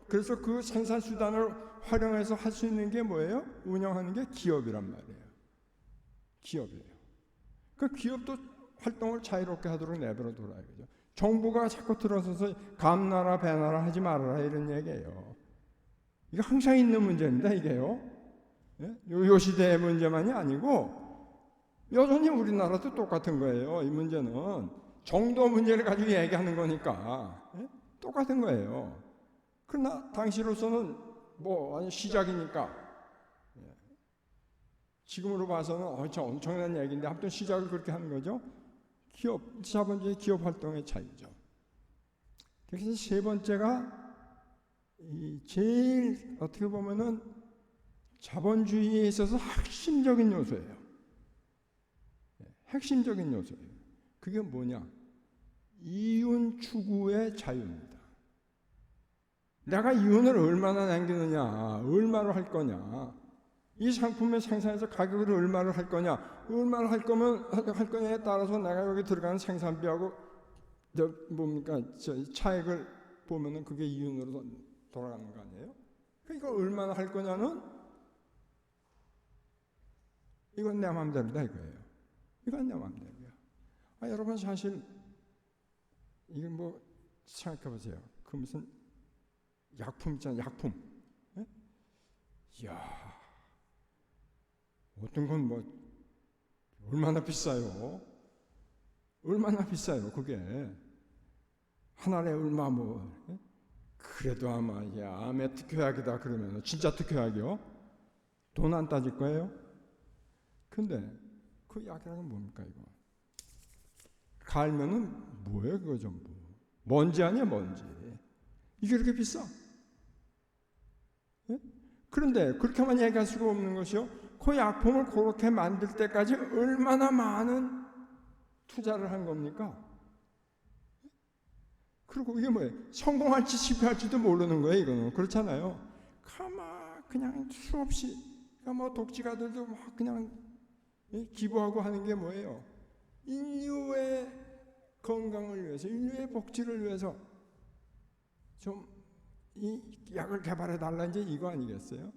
Speaker 1: 그래서 그 생산수단을 활용해서 할 수 있는 게 뭐예요? 운영하는 게 기업이란 말이에요. 기업이에요. 그 기업도 활동을 자유롭게 하도록 내버려둬라 이거죠. 정부가 자꾸 들어서서 감나라 배나라 하지 말아라 이런 얘기예요. 이거 항상 있는 문제입니다, 이게요. 요 시대의 문제만이 아니고 여전히 우리나라도 똑같은 거예요. 이 문제는 정도 문제를 가지고 얘기하는 거니까 똑같은 거예요. 그러나 당시로서는 뭐 시작이니까 지금으로 봐서는 엄청난 얘기인데 아무튼 시작을 그렇게 하는 거죠. 기업, 자본주의 기업 활동의 차이죠. 그래서 세 번째가 제일 어떻게 보면은 자본주의에 있어서 핵심적인 요소예요. 핵심적인 요소예요. 그게 뭐냐? 이윤 추구의 자유입니다. 내가 이윤을 얼마나 남기느냐, 얼마로 할 거냐, 이 상품의 생산에서 가격을 얼마로 할 거냐, 얼마나 할 거냐에 따라서 내가 여기 들어가는 생산비하고 차액을 보면은 그게 이윤으로 돌아가는 거 아니에요? 그러니까 얼마나 할 거냐는 이건 내 마음대로다 이거예요. 이건 내 마음대로야. 여러분 사실 이게 뭐 생각해 보세요. 그 무슨 약품 있잖아요. 약품. 이야, 어떤 건 뭐 얼마나 비싸요? 얼마나 비싸요? 그게 한 알에 얼마 뭐. 그래도 아마 암의 특효약이다 그러면 진짜 특효약이요? 돈 안 따질 거예요? 근데 그 약이라는 건 뭡니까 이거? 갈면은 뭐예요 그거 전부? 먼지 아니야, 먼지. 이게 그렇게 비싸? 예? 그런데 그렇게만 얘기할 수가 없는 것이요. 그 약품을 그렇게 만들 때까지 얼마나 많은 투자를 한 겁니까? 그리고 이게 뭐예요? 성공할지 실패할지도 모르는 거예요, 이거는. 그렇잖아요. 그냥 수없이, 뭐 독지가들도 막 그냥 기부하고 하는 게 뭐예요? 인류의 건강을 위해서, 인류의 복지를 위해서 좀 이 약을 개발해 달라, 이제 이거 아니겠어요?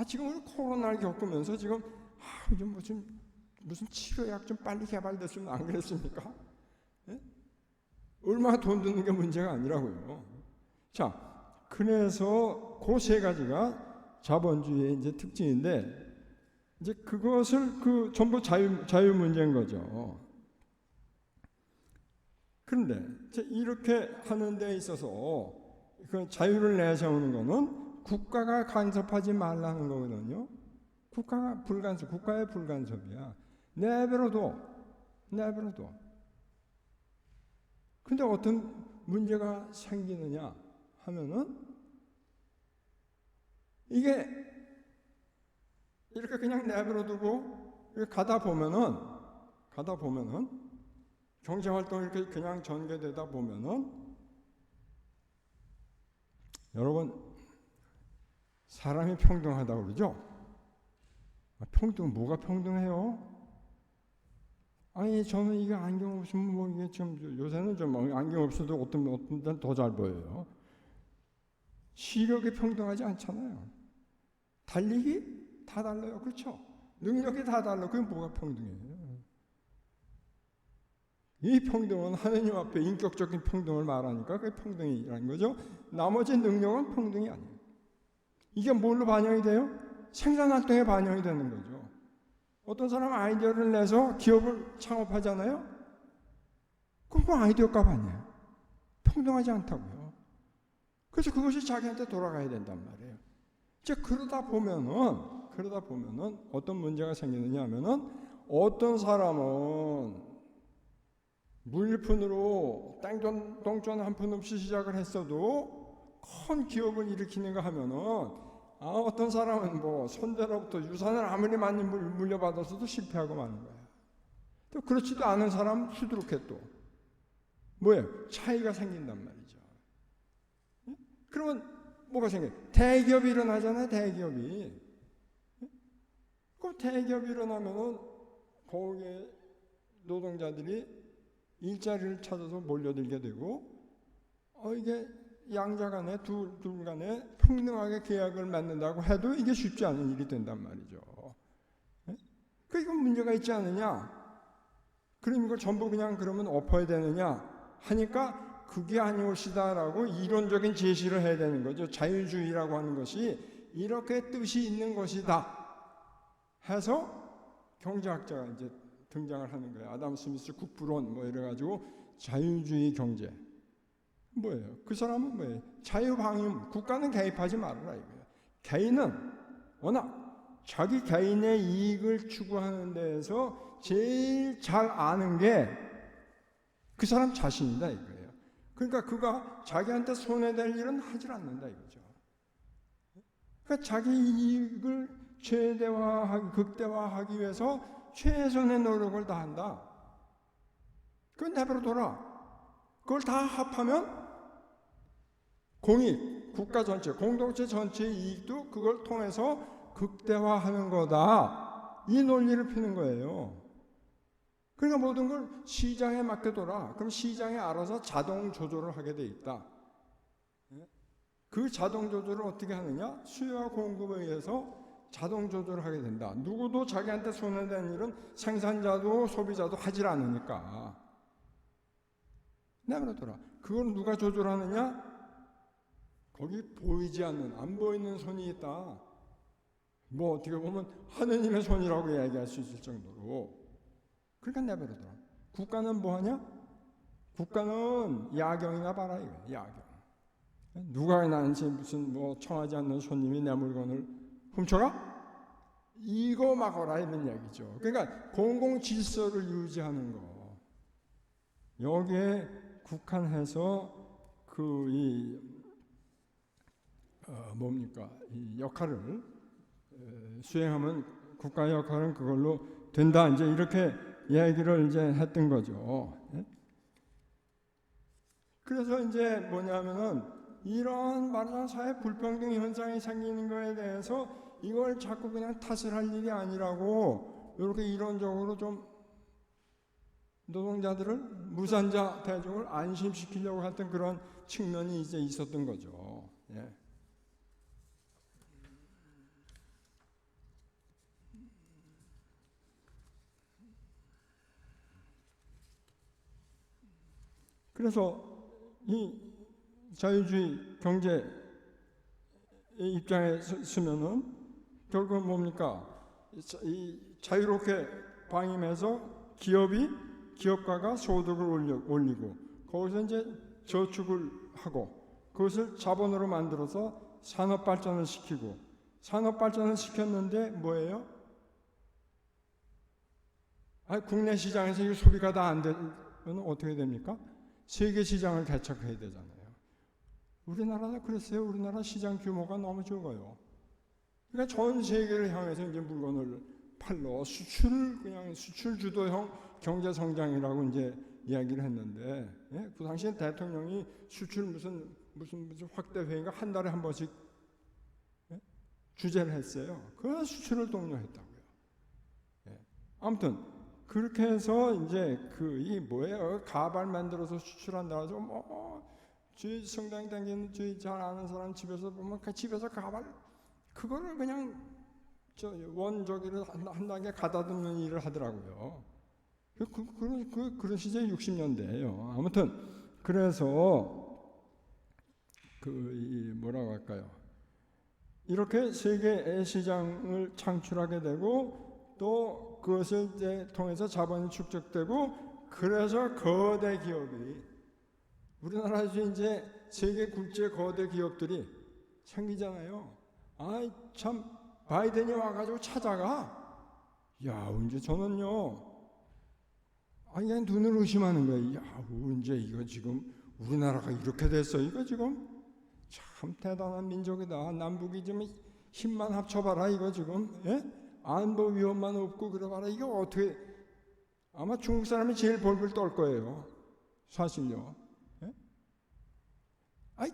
Speaker 1: 지금 우리 코로나를 겪으면서 지금 좀 무슨 치료약 좀 빨리 개발됐으면 안 그랬습니까? 예? 얼마나 돈 드는 게 문제가 아니라고요. 자, 그래서 그 세 가지가 자본주의의 이제 특징인데, 이제 그것을 전부 자유 문제인 거죠. 그런데 이렇게 하는 데 있어서 그 자유를 내세우는 거는 국가가 간섭하지 말라는 거거든요. 국가의 불간섭이야. 내버려둬. 근데 어떤 문제가 생기느냐 하면은, 이게 이렇게 그냥 내버려두고 가다 보면은 경제활동이 이렇게 그냥 전개되다 보면은, 여러분, 사람이 평등하다고 그러죠? 뭐가 평등해요? 저는 이게 안경 없으면 뭐 이게 좀, 요새는 좀 안경 없어도 어떤 데는 더 잘 보여요. 시력이 평등하지 않잖아요. 달리기 다 달라요. 그렇죠? 능력이 다 달라. 그게 뭐가 평등해요? 이 평등은 하느님 앞에 인격적인 평등을 말하니까 그게 평등이라는 거죠. 나머지 능력은 평등이 아니에요. 이게 뭘로 반영이 돼요? 생산활동에 반영이 되는 거죠. 어떤 사람은 아이디어를 내서 기업을 창업하잖아요. 그건 아이디어 값 아니에요. 평등하지 않다고요. 그래서 그것이 자기한테 돌아가야 된단 말이에요. 이제 그러다 보면은 어떤 문제가 생기느냐 하면은, 어떤 사람은 물푼으로 똥전 한 푼 없이 시작을 했어도 큰 기업을 일으키는가 하면은, 어떤 사람은 뭐 손자로부터 유산을 아무리 많이 물려받았어도 실패하고 마는 거야. 또 그렇지도 않은 사람은 수두룩해. 또 뭐예요? 차이가 생긴단 말이죠. 그러면 뭐가 생겨요? 대기업이 일어나잖아요. 대기업이. 그 대기업이 일어나면은 거기에 노동자들이 일자리를 찾아서 몰려들게 되고, 이게 양자 간에 둘 간에 평등하게 계약을 맺는다고 해도 이게 쉽지 않은 일이 된단 말이죠. 이건 문제가 있지 않느냐? 그럼 이걸 전부 그냥 그러면 엎어야 되느냐 하니까, 그게 아니올시다라고 이론적인 제시를 해야 되는 거죠. 자유주의라고 하는 것이 이렇게 뜻이 있는 것이다 해서 경제학자가 이제 등장을 하는 거예요. 아담 스미스 국부론 뭐 이래가지고 자유주의 경제. 뭐예요? 그 사람은 뭐예요? 자유방임, 국가는 개입하지 말아라 이거예요. 개인은 워낙 자기 개인의 이익을 추구하는 데에서 제일 잘 아는 게 그 사람 자신이다 이거예요. 그러니까 그가 자기한테 손해될 일은 하질 않는다 이거죠. 그러니까 자기 이익을 극대화하기 위해서 최선의 노력을 다한다. 그건 내버려둬라. 그걸 다 합하면 국가 전체, 공동체 전체의 이익도 그걸 통해서 극대화하는 거다. 이 논리를 피는 거예요. 그러니까 모든 걸 시장에 맡겨둬라. 그럼 시장이 알아서 자동 조절을 하게 돼 있다. 그 자동 조절을 어떻게 하느냐? 수요와 공급에 의해서 자동 조절을 하게 된다. 누구도 자기한테 손해되는 일은 생산자도 소비자도 하질 않으니까. 내버려둬라. 그걸 누가 조절하느냐? 거기 보이지 않는, 안 보이는 손이 있다. 뭐 어떻게 보면 하느님의 손이라고 얘기할 수 있을 정도로. 그러니까 내버려둬라. 국가는 뭐하냐? 국가는 야경이나 봐라 이거. 야경. 누가 나한테 무슨 뭐 청하지 않는 손님이 내 물건을 훔쳐가? 이거 막아라 이런 얘기죠. 그러니까 공공 질서를 유지하는 거. 여기에 국한해서 뭡니까? 이 역할을 수행하면 국가의 역할은 그걸로 된다. 이제 이렇게 얘기를 이제 했던 거죠. 그래서 이제 뭐냐면은 이런 말하자면 사회 불평등 현상이 생기는 거에 대해서 이걸 자꾸 그냥 탓을 할 일이 아니라고 이렇게 이론적으로 좀 노동자들을 무산자 대중을 안심시키려고 했던 그런 측면이 이제 있었던 거죠. 예. 그래서 이 자유주의 경제의 입장에 서면은 결국은 뭡니까? 이 자유롭게 방임해서 기업가가 소득을 올리고 거기서 이제 저축을 하고 그것을 자본으로 만들어서 산업 발전을 시키고 산업 발전을 시켰는데 뭐예요? 국내 시장에서 이 소비가 다 안 되면 어떻게 됩니까? 세계 시장을 개척해야 되잖아요. 우리나라도 그랬어요. 우리나라 시장 규모가 너무 적어요. 그러니까 전 세계를 향해서 이제 물건을 팔러 수출 주도형 경제 성장이라고 이제 이야기를 했는데, 예? 그 당시에 대통령이 수출 무슨 확대 회의가 한 달에 한 번씩 주재를 했어요. 그 수출을 독려했다고요. 예. 아무튼 그렇게 해서 이제 이 뭐예요? 가발 만들어서 수출한다 하죠. 주의 성당 다니는 주의 잘 아는 사람 집에서 보면 그 집에서 가발 그거를 그냥 원저기를 한 단계 가다듬는 일을 하더라고요. 그런 시절이 60년대예요. 아무튼 그래서 뭐라고 할까요? 이렇게 세계 시장을 창출하게 되고 또 그것을 이제 통해서 자본이 축적되고 그래서 거대 기업이 우리나라에서 이제 세계 굴지의 거대 기업들이 생기잖아요. 참 바이든이 와가지고 찾아가. 야, 이제 저는요. 그냥 눈을 의심하는 거예요. 야, 이제 이거 지금 우리나라가 이렇게 됐어. 이거 지금 참 대단한 민족이다. 남북이 좀 힘만 합쳐봐라. 이거 지금 안보 위험만 없고 그래봐라. 이거 어떻게 아마 중국 사람이 제일 벌벌 떨 거예요. 사실요.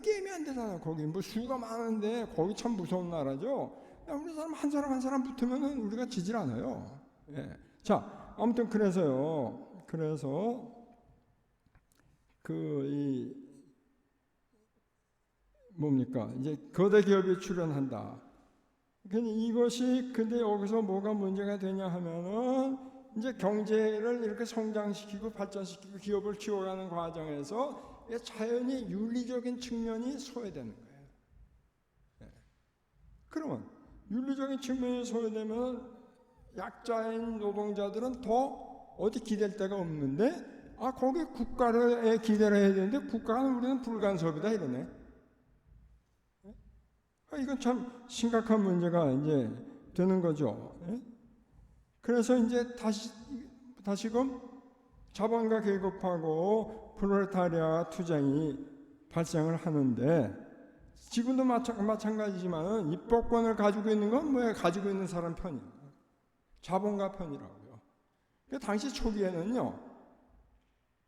Speaker 1: 게임이 안 되잖아요. 거기 뭐 수가 많은데 거기 참 무서운 나라죠. 우리 사람 한 사람 붙으면은 우리가 지질 않아요. 예. 자, 아무튼 그래서요. 그래서 뭡니까? 이제 거대 기업이 출현한다. 이것이 근데 여기서 뭐가 문제가 되냐 하면은 이제 경제를 이렇게 성장시키고 발전시키고 기업을 키워가는 과정에서 자연히 윤리적인 측면이 소외되는 거예요. 네. 그러면 윤리적인 측면이 소외되면 약자인 노동자들은 더 어디 기댈 데가 없는데 거기 국가를 기대를 해야 되는데 국가는 우리는 불간섭이다 이러네. 이건 참 심각한 문제가 이제 되는 거죠. 그래서 이제 다시금 자본가 계급하고 프롤레타리아 투쟁이 발생을 하는데 지금도 마찬가지지만 입법권을 가지고 있는 건 뭐예요? 가지고 있는 사람 편이에요. 자본가 편이라고요. 당시 초기에는요.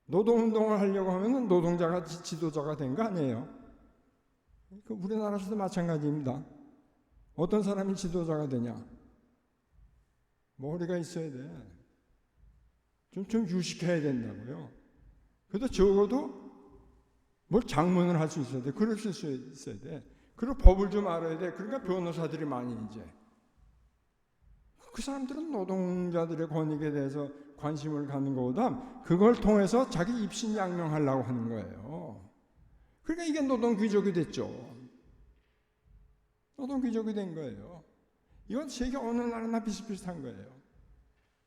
Speaker 1: 노동운동을 하려고 하면 노동자가 지도자가 된 거 아니에요. 우리나라에서도 마찬가지입니다. 어떤 사람이 지도자가 되냐? 머리가 있어야 돼. 좀 유식해야 된다고요. 그래도 적어도 뭘 장문을 할 수 있어야 돼. 글을 쓸 수 있어야 돼. 그리고 법을 좀 알아야 돼. 그러니까 변호사들이 많이 이제. 그 사람들은 노동자들의 권익에 대해서 관심을 갖는 것보다 그걸 통해서 자기 입신양명하려고 하는 거예요. 그러니까 이게 노동귀족이 됐죠. 노동귀족이 된 거예요. 이건 세계 어느 나라나 비슷비슷한 거예요.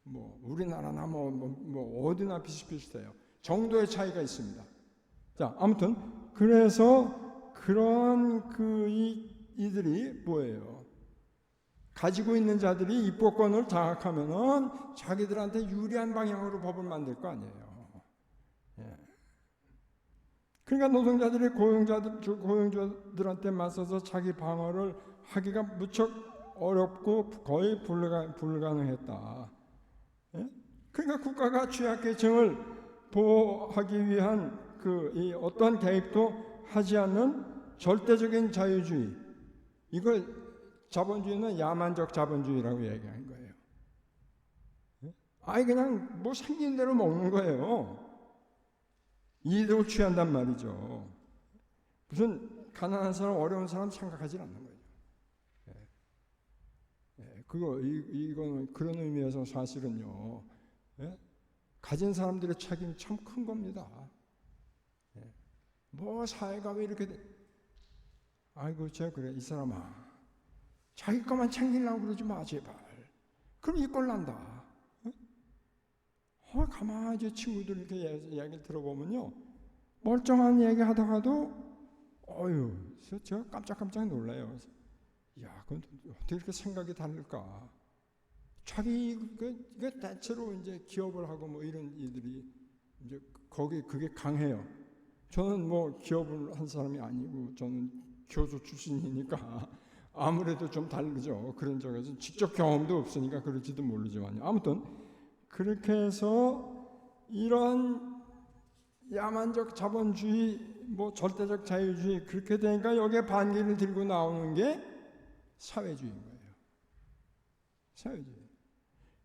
Speaker 1: 뭐 우리나라나 뭐 어디나 비슷비슷해요. 정도의 차이가 있습니다. 자, 아무튼 그래서 그런 이들이 뭐예요? 가지고 있는 자들이 입법권을 장악하면은 자기들한테 유리한 방향으로 법을 만들 거 아니에요. 예. 그러니까 노동자들이 고용주들한테 맞서서 자기 방어를 하기가 무척 어렵고 거의 불가능했다. 예? 그러니까 국가가 취약계층을 보호하기 위한 이 어떠한 개입도 하지 않는 절대적인 자유주의, 이걸 자본주의는 야만적 자본주의라고 얘기하는 거예요. 아예 그냥 뭐 생긴 대로 먹는 거예요. 이대로 취한단 말이죠. 무슨 가난한 사람, 어려운 사람 생각하지 않는 거예요. 이거는 그런 의미에서 사실은요, 가진 사람들의 책임이 참 큰 겁니다. 뭐 사회가 왜 이렇게 아이고 그래 이 사람아, 자기 것만 챙기려고 그러지 마 제발. 그럼 이 꼴 난다. 가만히 친구들 이렇게 이야기를 들어보면요, 멀쩡한 얘기 하다가도 제가 깜짝깜짝 놀라요. 야, 그건 어떻게 이렇게 생각이 다를까? 자기 대체로 이제 기업을 하고 뭐 이런 이들이 이제 그게 강해요. 저는 뭐 기업을 한 사람이 아니고 저는 교수 출신이니까 아무래도 좀 다르죠. 그런 쪽에서 직접 경험도 없으니까 그럴지도 모르지만요. 아무튼 그렇게 해서 이런 야만적 자본주의, 뭐 절대적 자유주의, 그렇게 되니까 여기에 반기를 들고 나오는 게 사회주의인 거예요. 사회주의.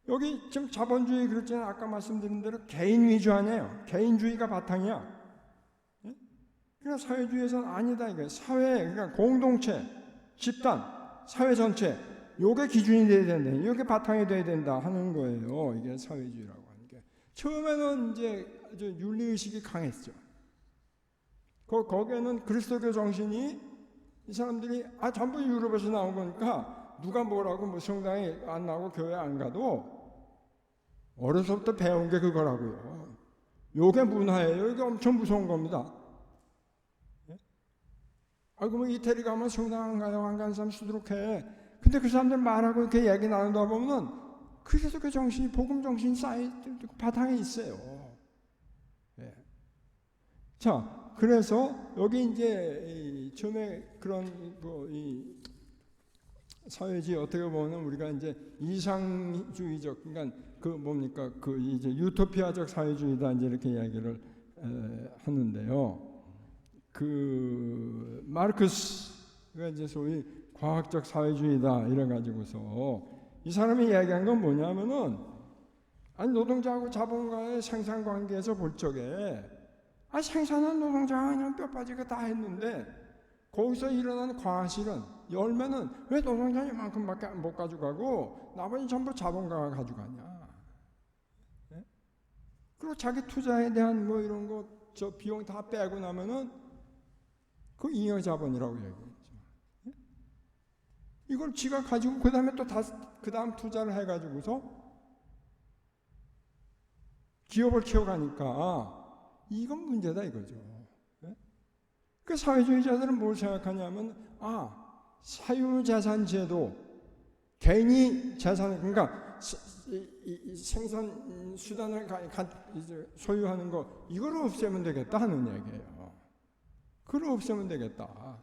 Speaker 1: 여기 지금 자본주의 그렇잖아요. 아까 말씀드린 대로 개인 위주 아니에요. 개인주의가 바탕이야. 그러니까 사회주의에서는 아니다 이거예요. 사회, 그러니까 공동체, 집단, 사회 전체, 요게 기준이 돼야 된다. 요게 바탕이 돼야 된다 하는 거예요. 이게 사회주의라고 하는 게. 처음에는 이제 윤리의식이 강했죠. 거기에는 그리스도교 정신이, 이 사람들이 전부 유럽에서 나온 거니까 누가 뭐라고 뭐 성당에 안 나오고 교회 안 가도 어려서부터 배운 게 그거라고요. 요게 문화예요. 이게 엄청 무서운 겁니다. 뭐 이태리 가면 성당 안 가요? 안 가는 사람 수두룩해. 근데 그 사람들 말하고 이렇게 얘기 나누다 보면은 그리스도교 정신이, 복음 정신이 바탕에 있어요. 자, 그래서 여기 이제 처음에 그런 이 사회주의 어떻게 보면 우리가 이제 이상주의적, 그러니까 뭡니까 이제 유토피아적 사회주의다 이제 이렇게 이야기를 하는데요. 마르크스가 이제 소위 과학적 사회주의다 이래 가지고서 이 사람이 이야기한 건 뭐냐면은, 노동자하고 자본가의 생산 관계에서 볼 적에 생산은 노동자가 그냥 뼈 빠지게 다 했는데 거기서 일어나는 과실은, 열매는 왜 노동자는 이만큼밖에 못 가져가고 나머지 전부 자본가가 가져가냐. 그리고 자기 투자에 대한 뭐 이런 거 비용 다 빼고 나면은 그 잉여 자본이라고 얘기했죠. 이걸 지가 가지고 그 다음에 또 그 다음 투자를 해가지고서 기업을 키워가니까 이건 문제다 이거죠. 그 사회주의자들은 뭘 생각하냐면, 사유재산제도, 개인이 재산, 그러니까 생산 수단을 소유하는 거, 이걸 없애면 되겠다 하는 얘기예요. 그걸 없애면 되겠다.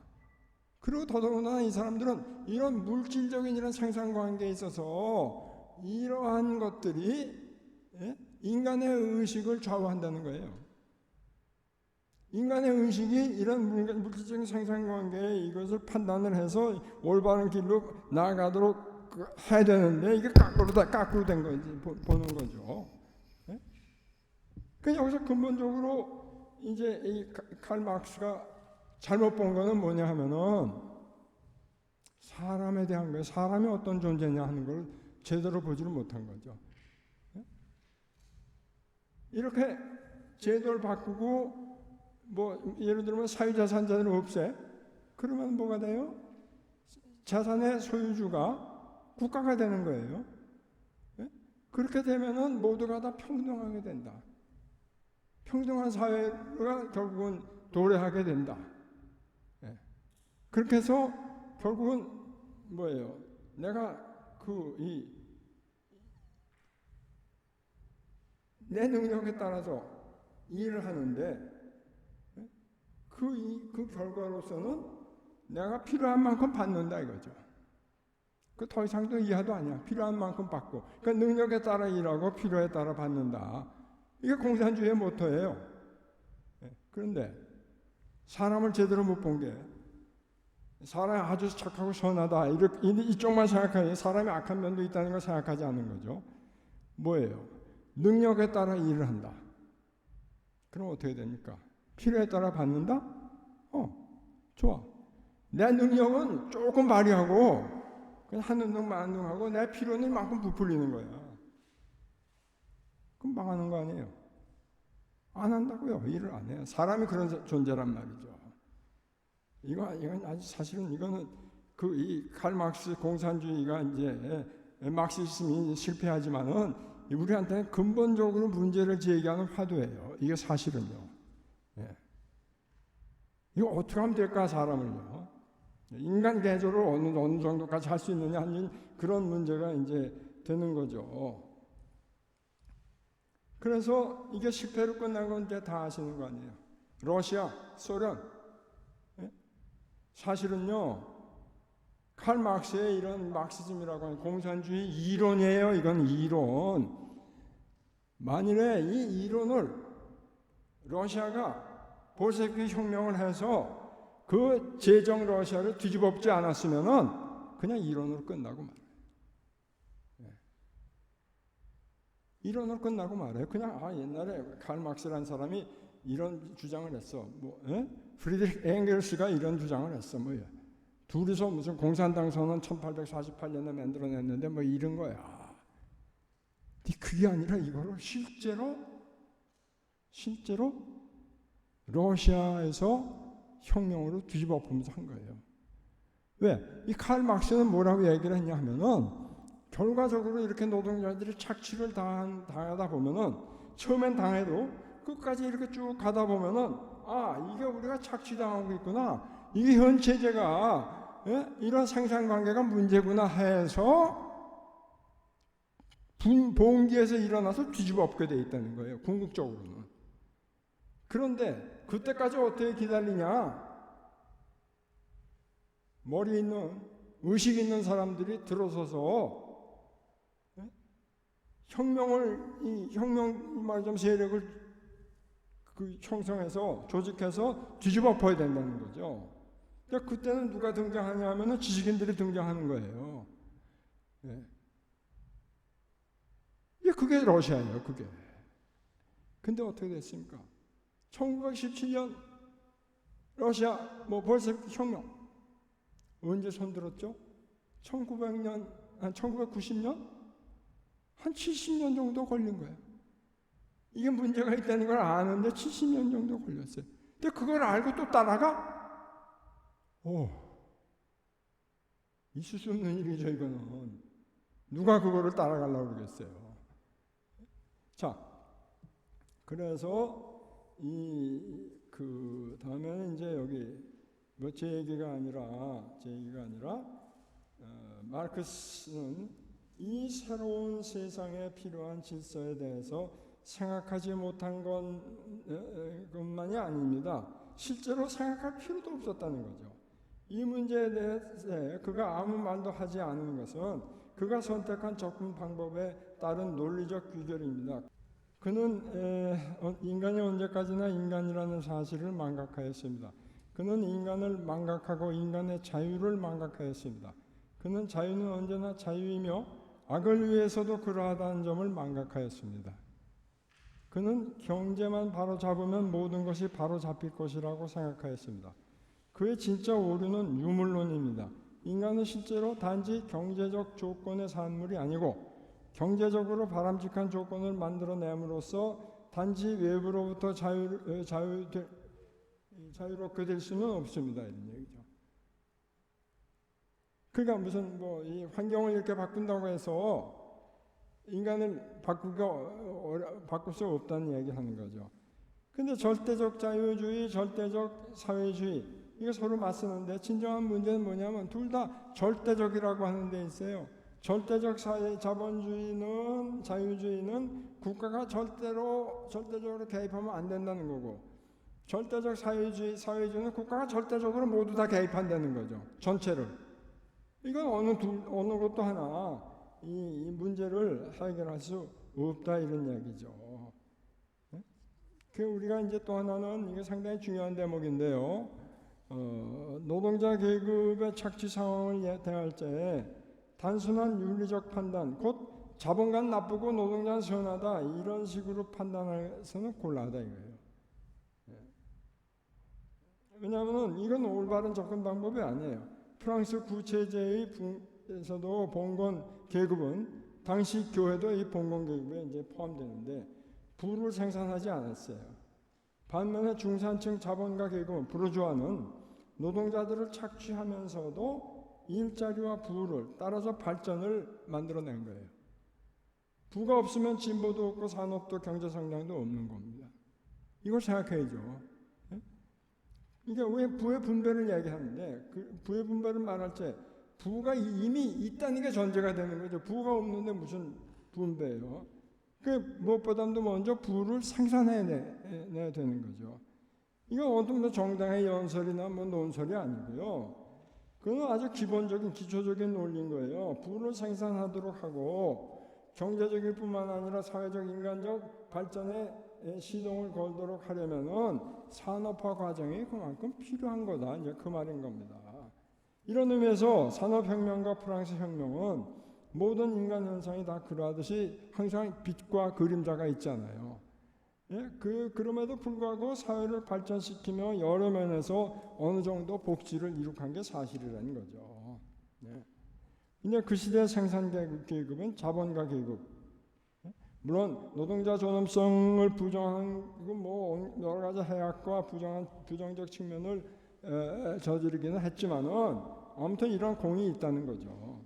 Speaker 1: 그리고 더더군다나 이 사람들은 이런 물질적인 이런 생산 관계에 있어서 이러한 것들이 인간의 의식을 좌우한다는 거예요. 인간의 의식이 이런 물질적인 생산 관계에 이것을 판단을 해서 올바른 길로 나아가도록 해야 되는데 이게 까꾸로 된 거지, 보는 거죠. 그 여기서 근본적으로 이제 이 칼 마르크스가 잘못 본 거는 뭐냐 하면은 사람에 대한 거예요. 사람이 어떤 존재냐 하는 걸 제대로 보지를 못한 거죠. 이렇게 제도를 바꾸고 뭐 예를 들면 사유자산자를 없애. 그러면 뭐가 돼요? 자산의 소유주가 국가가 되는 거예요. 그렇게 되면은 모두가 다 평등하게 된다. 평등한 사회가 결국은 도래하게 된다. 그렇게 해서 결국은 뭐예요? 내가 내 능력에 따라서 일을 하는데 그 결과로서는 내가 필요한 만큼 받는다 이거죠. 그 더 이상도 이하도 아니야. 필요한 만큼 받고. 그러니까 능력에 따라 일하고 필요에 따라 받는다. 이게 공산주의의 모토예요. 그런데 사람을 제대로 못 본 게, 사람이 아주 착하고 선하다 이쪽만 생각하니 사람이 악한 면도 있다는 걸 생각하지 않는 거죠. 뭐예요? 능력에 따라 일을 한다. 그럼 어떻게 됩니까? 필요에 따라 받는다? 좋아. 내 능력은 조금 발휘하고 그냥 한 운동 만 운동하고 내 필요는 이만큼 부풀리는 거야. 그럼 망하는 거 아니에요? 안 한다고요. 일을 안 해요. 사람이 그런 존재란 말이죠. 이건 아주 사실은 이거는 이 칼 막스 공산주의가 이제 막시즘이 실패하지만은 우리한테는 근본적으로 문제를 제기하는 화두예요. 이게 사실은요. 이거 어떻게 하면 될까 사람을요? 인간 개조를 어느 정도까지 할 수 있느냐 하는 그런 문제가 이제 되는 거죠. 그래서 이게 실패로 끝난 건 이제 다 아시는 거 아니에요. 러시아, 소련. 사실은요, 칼 막스의 이런 막시즘이라고 하는 공산주의 이론이에요. 이건 이론. 만일에 이 이론을 러시아가 볼셰비키 혁명을 해서 그 제정 러시아를 뒤집어엎지 않았으면은 그냥 이론으로 끝나고 말아요. 이론으로 끝나고 말아요. 그냥 옛날에 칼 막스라는 사람이 이런 주장을 했어. 프리드리히 엥겔스가 이런 주장을 했어. 둘이서 무슨 공산당 선언 1848년에 만들어냈는데 이런 거야. 그게 아니라 이거를 실제로 러시아에서 혁명으로 뒤집어 엎으면서 한 거예요. 왜? 이 칼 막스는 뭐라고 얘기를 했냐 하면은 결과적으로 이렇게 노동자들이 착취를 당하다 보면은 처음엔 당해도 끝까지 이렇게 쭉 가다 보면은 이게 우리가 착취당하고 있구나. 이게 현 체제가 이런 생산관계가 문제구나 해서 봉기에서 일어나서 뒤집어 엎게 돼 있다는 거예요. 궁극적으로는. 그런데 그때까지 어떻게 기다리냐? 머리 있는 의식 있는 사람들이 들어서서 혁명 말하자면 세력을 형성해서 조직해서 뒤집어 엎어야 된다는 거죠. 그러니까 그때는 누가 등장하냐 하면은 지식인들이 등장하는 거예요. 그게 러시아예요. 그게. 근데 어떻게 됐습니까? 1917년 러시아 볼셰비키 혁명 언제 손들었죠? 1990년? 한 70년 정도 걸린 거예요. 이게 문제가 있다는 걸 아는데 70년 정도 걸렸어요. 근데 그걸 알고 또 따라가? 있을 수 없는 일이죠, 이거는. 누가 그거를 따라가려고 그러겠어요. 자, 그래서 다음에는 이제 여기 제 얘기가 아니라 마르크스는 이 새로운 세상에 필요한 질서에 대해서 생각하지 못한 것만이 아닙니다. 실제로 생각할 필요도 없었다는 거죠. 이 문제에 대해서 그가 아무 말도 하지 않은 것은 그가 선택한 접근 방법에 따른 논리적 귀결입니다. 그는 인간이 언제까지나 인간이라는 사실을 망각하였습니다. 그는 인간을 망각하고 인간의 자유를 망각하였습니다. 그는 자유는 언제나 자유이며 악을 위해서도 그러하다는 점을 망각하였습니다. 그는 경제만 바로잡으면 모든 것이 바로잡힐 것이라고 생각하였습니다. 그의 진짜 오류는 유물론입니다. 인간은 실제로 단지 경제적 조건의 산물이 아니고 경제적으로 바람직한 조건을 만들어냄으로써 단지 외부로부터 자유롭게 될 수는 없습니다. 이런 얘기죠. 그러니까 무슨 이 환경을 이렇게 바꾼다고 해서 인간을 바꿀 수 없다는 얘기하는 거죠. 근데 절대적 자유주의, 절대적 사회주의 이게 서로 맞서는데 진정한 문제는 뭐냐면 둘 다 절대적이라고 하는 데 있어요. 절대적 자본주의는 자유주의는 국가가 절대적으로 개입하면 안 된다는 거고 절대적 사회주의는 국가가 절대적으로 모두 다 개입한다는 거죠. 전체를. 이건 어느 것도 하나 이 문제를 해결할 수 없다 이런 얘기죠. 그 우리가 이제 또 하나는 이게 상당히 중요한 대목인데요. 노동자 계급의 착취 상황을 대할 때 단순한 윤리적 판단, 곧 자본가는 나쁘고 노동자는 선하다 이런 식으로 판단해서는 곤란하다 이거예요. 왜냐하면 이건 올바른 접근 방법이 아니에요. 프랑스 구체제에서도 봉건 계급은 당시 교회도 이 봉건 계급에 이제 포함되는데 부를 생산하지 않았어요. 반면에 중산층 자본가 계급은 부르주아는 노동자들을 착취하면서도 일자리와 부를 따라서 발전을 만들어낸 거예요. 부가 없으면 진보도 없고 산업도 경제 성장도 없는 겁니다. 이걸 생각해야죠. 이게 왜 부의 분배를 얘기하는데 그 부의 분배를 말할 때 부가 이미 있다는 게 전제가 되는 거죠. 부가 없는데 무슨 분배예요. 그 무엇보다도 먼저 부를 생산해내야 되는 거죠. 이거 어떤 정당의 연설이나 논설이 아니고요. 그건 아주 기본적인 기초적인 논리인 거예요. 부를 생산하도록 하고 경제적일 뿐만 아니라 사회적 인간적 발전에 시동을 걸도록 하려면은 산업화 과정이 그만큼 필요한 거다. 이제 그 말인 겁니다. 이런 의미에서 산업혁명과 프랑스 혁명은 모든 인간 현상이 다 그러하듯이 항상 빛과 그림자가 있잖아요. 그럼에도 불구하고 사회를 발전시키며 여러 면에서 어느 정도 복지를 이룩한 게 사실이라는 거죠. 이제 그 시대 생산 계급은 자본가 계급. 물론 노동자 존엄성을 부정하는 뭐 여러 가지 해악과 부정적 측면을 저지르기는 했지만은 아무튼 이런 공이 있다는 거죠.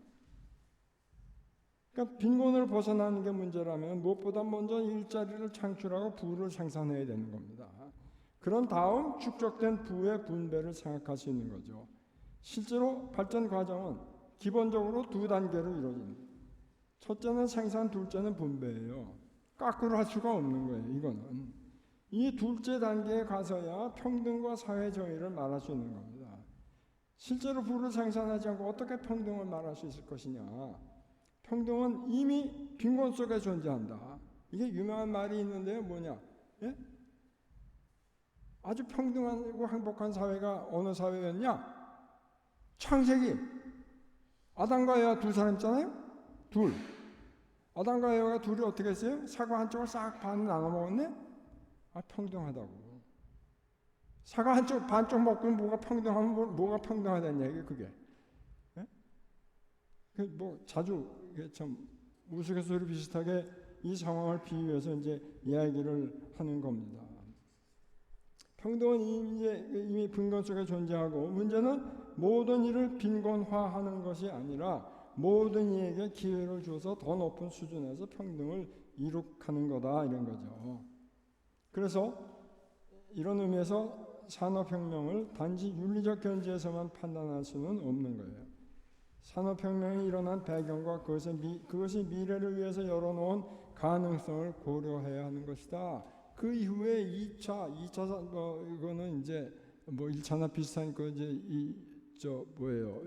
Speaker 1: 그러니까 빈곤을 벗어나는 게 문제라면 무엇보다 먼저 일자리를 창출하고 부를 생산해야 되는 겁니다. 그런 다음 축적된 부의 분배를 생각할 수 있는 거죠. 실제로 발전 과정은 기본적으로 두 단계로 이루어집니다. 첫째는 생산, 둘째는 분배예요. 거꾸로 할 수가 없는 거예요. 이거는 이 둘째 단계에 가서야 평등과 사회 정의를 말할 수 있는 겁니다. 실제로 부를 생산하지 않고 어떻게 평등을 말할 수 있을 것이냐? 평등은 이미 빈곤 속에 존재한다. 이게 유명한 말이 있는데요. 뭐냐? 예? 아주 평등하고 행복한 사회가 어느 사회였냐? 창세기 아담과 에와 두 사람 있잖아요. 둘. 아담과 에와가 둘이 어떻게 했어요? 사과 한쪽을 싹 반 나눠 먹었네? 아, 평등하다고. 사과 한쪽 반쪽 먹고 뭐가 평등하면 뭐가 평등하다는 얘기 그게. 예? 뭐 자주 참 우스갯소리 비슷하게 이 상황을 비유해서 이제 이야기를 하는 겁니다. 평등은 이미 빈곤 속에 존재하고 문제는 모든 일을 빈곤화하는 것이 아니라 모든 이에게 기회를 줘서 더 높은 수준에서 평등을 이룩하는 거다 이런 거죠. 그래서 이런 의미에서 산업혁명을 단지 윤리적 견지에서만 판단할 수는 없는 거예요. 산업혁명이 일어난 배경과 그것이 미래를 위해서 열어놓은 가능성을 고려해야 하는 것이다. 그 이후에 2차 이거는 이제 뭐 1차나 비슷한 거 이제 뭐예요?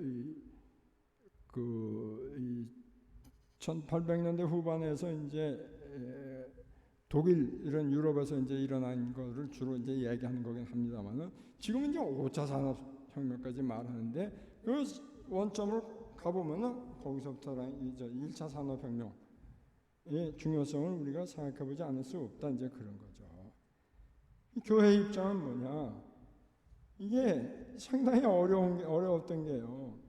Speaker 1: 1800년대 후반에서 이제 독일 이런 유럽에서 이제 일어난 거를 주로 이제 얘기하는 거긴 합니다만은 지금은 이제 5차 산업혁명까지 말하는데 그 원점을 가보면은 거기서부터 이제 1차 산업혁명의 중요성을 우리가 생각해보지 않을 수 없다 이제 그런 거죠. 교회 입장은 뭐냐? 이게 상당히 어려웠던 게요.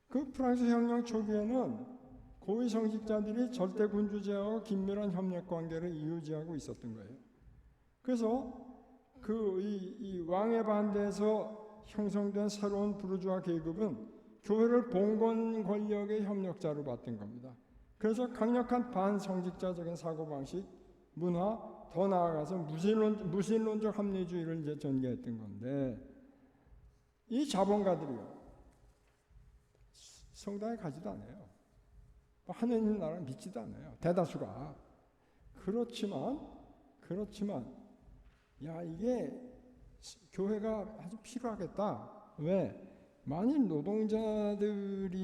Speaker 1: 그 프랑스 혁명 초기에는 고위 성직자들이 절대 군주제하고 긴밀한 협력 관계를 이유지하고 있었던 거예요. 그래서 이 왕에 반대해서 형성된 새로운 부르주아 계급은 교회를 봉건 권력의 협력자로 봤던 겁니다. 그래서 강력한 반성직자적인 사고방식, 문화, 더 나아가서 무신론적 합리주의를 이제 전개했던 건데 이 자본가들이요. 성당에 가지도 않아요. 하느님 나라를 믿지도 않아요. 대다수가. 그렇지만 야 이게 교회가 아주 필요하겠다. 왜? 만일 노동자들이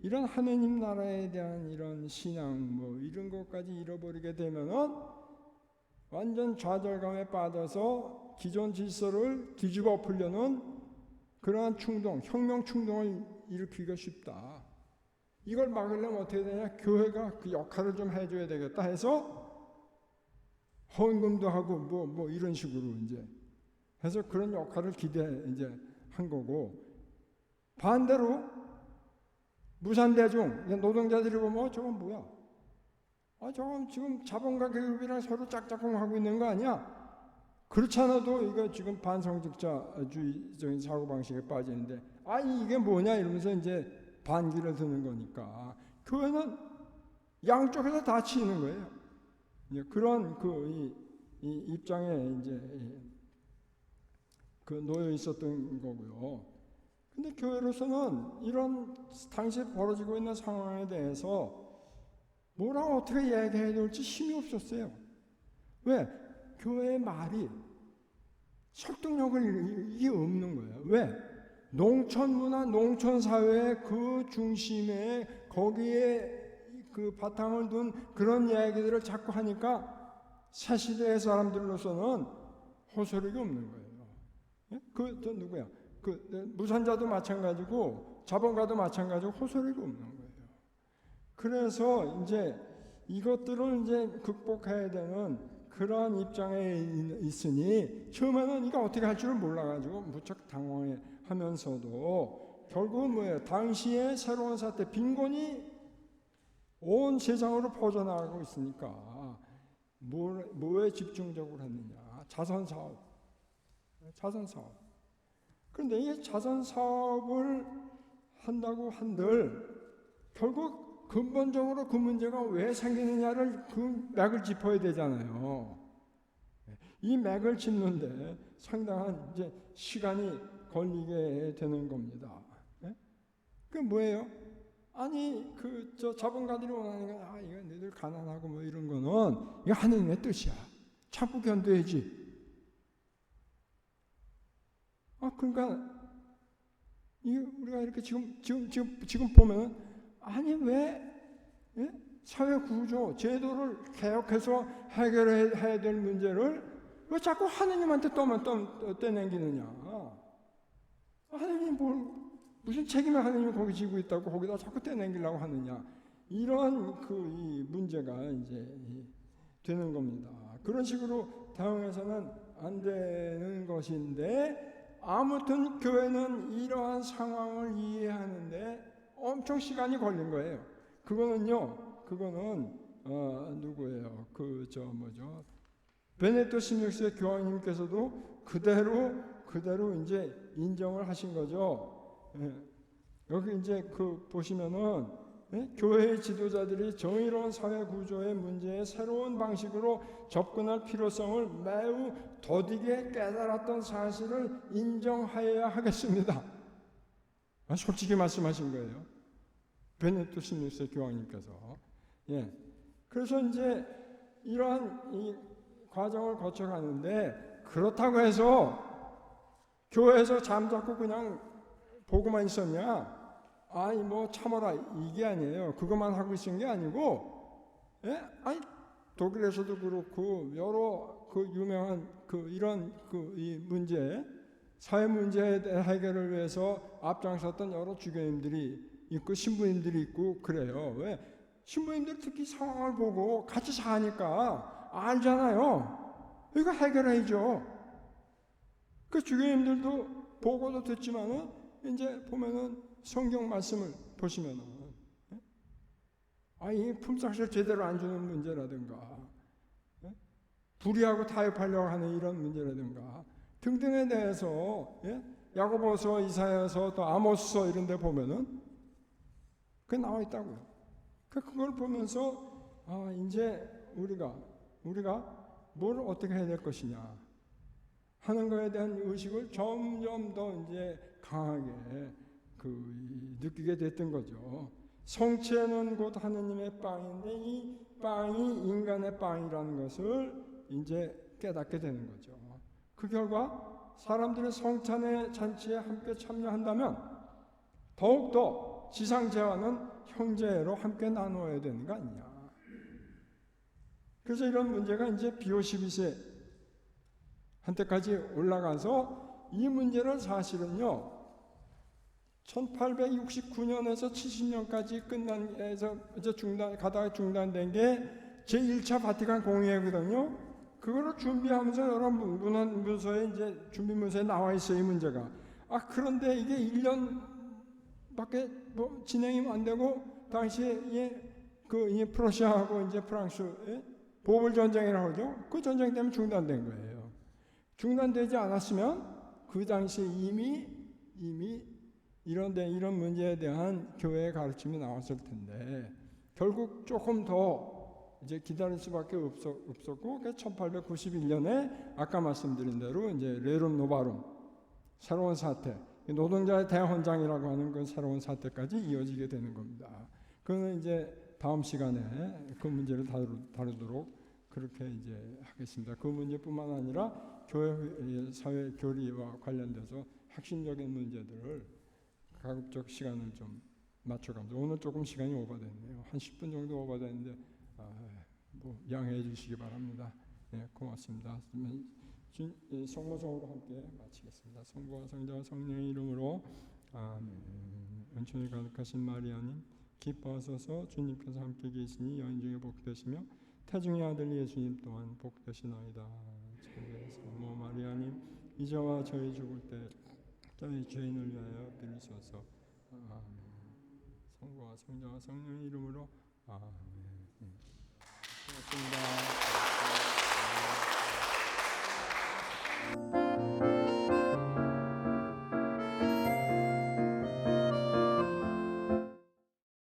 Speaker 1: 이런 하느님 나라에 대한 이런 신앙 뭐 이런 것까지 잃어버리게 되면은 완전 좌절감에 빠져서 기존 질서를 뒤집어 엎으려는 그러한 충동, 혁명 충동을 일으키기가 쉽다. 이걸 막으려면 어떻게 되냐? 교회가 그 역할을 좀 해줘야 되겠다 해서 헌금도 하고 뭐 이런 식으로 이제 해서 그런 역할을 이제 한 거고, 반대로 무산대중 노동자들이 보면 저건 뭐야? 저건 지금 자본가 계급이랑 서로 짝짝꿍하고 있는 거 아니야? 그렇지 않아도 이거 지금 반성직자주의적인 사고방식에 빠지는데 이게 뭐냐 이러면서 이제 반기를 드는 거니까 교회는 양쪽에서 다 치는 거예요. 그런 이 입장에 이제 그 놓여 있었던 거고요. 근데 교회로서는 이런 당시에 벌어지고 있는 상황에 대해서 뭐라고 어떻게 얘기해야 될지 힘이 없었어요. 왜? 교회의 말이 설득력을 이게 없는 거예요. 왜? 농촌 문화, 농촌 사회의 그 중심에 거기에 그 바탕을 둔 그런 이야기들을 자꾸 하니까 새 시대의 사람들로서는 호소력이 없는 거예요. 또 누구야? 무산자도 마찬가지고 자본가도 마찬가지고 호소력이 없는 거예요. 그래서 이제 이것들을 이제 극복해야 되는 그러한 입장에 있으니 처음에는 이거 어떻게 할 줄을 몰라가지고 무척 당황하면서도 결국은 뭐예요? 당시에 새로운 사태, 빈곤이 온 세상으로 퍼져나가고 있으니까 뭐에 집중적으로 했느냐? 자선사업. 그런데 이 자선사업을 한다고 한들 결국 근본적으로 그 문제가 왜 생기느냐를 그 맥을 짚어야 되잖아요. 이 맥을 짚는데 상당한 이제 시간이 걸리게 되는 겁니다. 그 뭐예요? 저 자본가들이 원하는 건 이거 너희들 가난하고 뭐 이런 거는 이거 하느님의 뜻이야. 참고 견뎌야지. 그러니까 우리가 이렇게 지금 보면 왜 사회 구조, 제도를 개혁해서 해결해야 될 문제를 왜 자꾸 하느님한테 떠넘기느냐? 하느님 무슨 책임을 하느님이 거기 지고 있다고 거기다 자꾸 떼내기려고 하느냐? 이런 이 문제가 이제 되는 겁니다. 그런 식으로 대응해서는 안 되는 것인데 아무튼 교회는 이러한 상황을 이해하는데 엄청 시간이 걸린 거예요. 그거는 누구예요? 베네토 16세 교황님께서도 그대로 이제 인정을 하신 거죠. 여기 이제 보시면은 교회의 지도자들이 정의로운 사회 구조의 문제에 새로운 방식으로 접근할 필요성을 매우 더디게 깨달았던 사실을 인정하여야 하겠습니다. 솔직히 말씀하신 거예요. 베네토 16세 교황님께서. 그래서 이제 이러한 이 과정을 거쳐가는데 그렇다고 해서 교회에서 잠자코 그냥 보고만 있었냐? 참아라 이게 아니에요. 그것만 하고 있은 게 아니고, 독일에서도 그렇고 여러 유명한 이런 이 문제, 사회 문제 해결을 위해서 앞장섰던 여러 주교님들이 있고 신부님들이 있고 그래요. 왜? 신부님들 특히 상황을 보고 같이 사니까 알잖아요. 이거 해결해야죠. 그 주교님들도 보고도 듣지만은 이제 보면은 성경 말씀을 보시면은 이 품삯을 제대로 안 주는 문제라든가 불의하고 타협하려고 하는 이런 문제라든가 등등에 대해서 야고보서, 이사야서, 또 아모스서 이런 데 보면은 그게 나와 있다고요. 그걸 보면서 이제 우리가 뭘 어떻게 해야 될 것이냐 하는 것에 대한 의식을 점점 더 이제 강하게 느끼게 됐던 거죠. 성체는 곧 하느님의 빵인데 이 빵이 인간의 빵이라는 것을 이제 깨닫게 되는 거죠. 그 결과 사람들의 성찬의 잔치에 함께 참여한다면 더욱더 지상제와는 형제로 함께 나누어야 되는 거 아니냐. 그래서 이런 문제가 이제 BO12세 한때까지 올라가서 이 문제를 사실은요 1869년에서 70년까지 끝난에서 이제 중단된 게 제1차 바티칸 공의회거든요. 그거를 준비하면서 여러 문서에 이제 준비 문서에 나와 있어요, 이 문제가. 그런데 이게 1년밖에 진행이 안 되고 당시에 프러시아하고 이제 프랑스의 보불 전쟁이라고 하죠. 그 전쟁 때문에 중단된 거예요. 중단되지 않았으면 그 당시에 이미 이런 문제에 대한 교회의 가르침이 나왔을 텐데 결국 조금 더 이제 기다릴 수밖에 없었고 1891년에 아까 말씀드린 대로 이제 레룸 노바룸 새로운 사태, 노동자의 대헌장이라고 하는 그 새로운 사태까지 이어지게 되는 겁니다. 그거는 이제 다음 시간에 그 문제를 다루도록 그렇게 이제 하겠습니다. 그 문제뿐만 아니라 교회 사회 교리와 관련돼서 핵심적인 문제들을 가급적 시간을 좀 맞춰가면서 오늘 조금 시간이 오버됐네요. 한 10분 정도 오버됐는데 양해해 주시기 바랍니다. 네, 고맙습니다. 성모성으로 함께 마치겠습니다. 성부와 성자와 성령의 이름으로 아멘. 은총이 가득하신 마리아님 기뻐하소서. 주님께서 함께 계시니 여인 중에 복되시며 태중의 아들 예수님 또한 복되시나이다. 성모 마리아님 이제와 저희 죽을 때 저희 죄인을 위하여 빌소서. 아멘. 성부와 성자와 성령의 이름으로 아멘. 고맙습니다.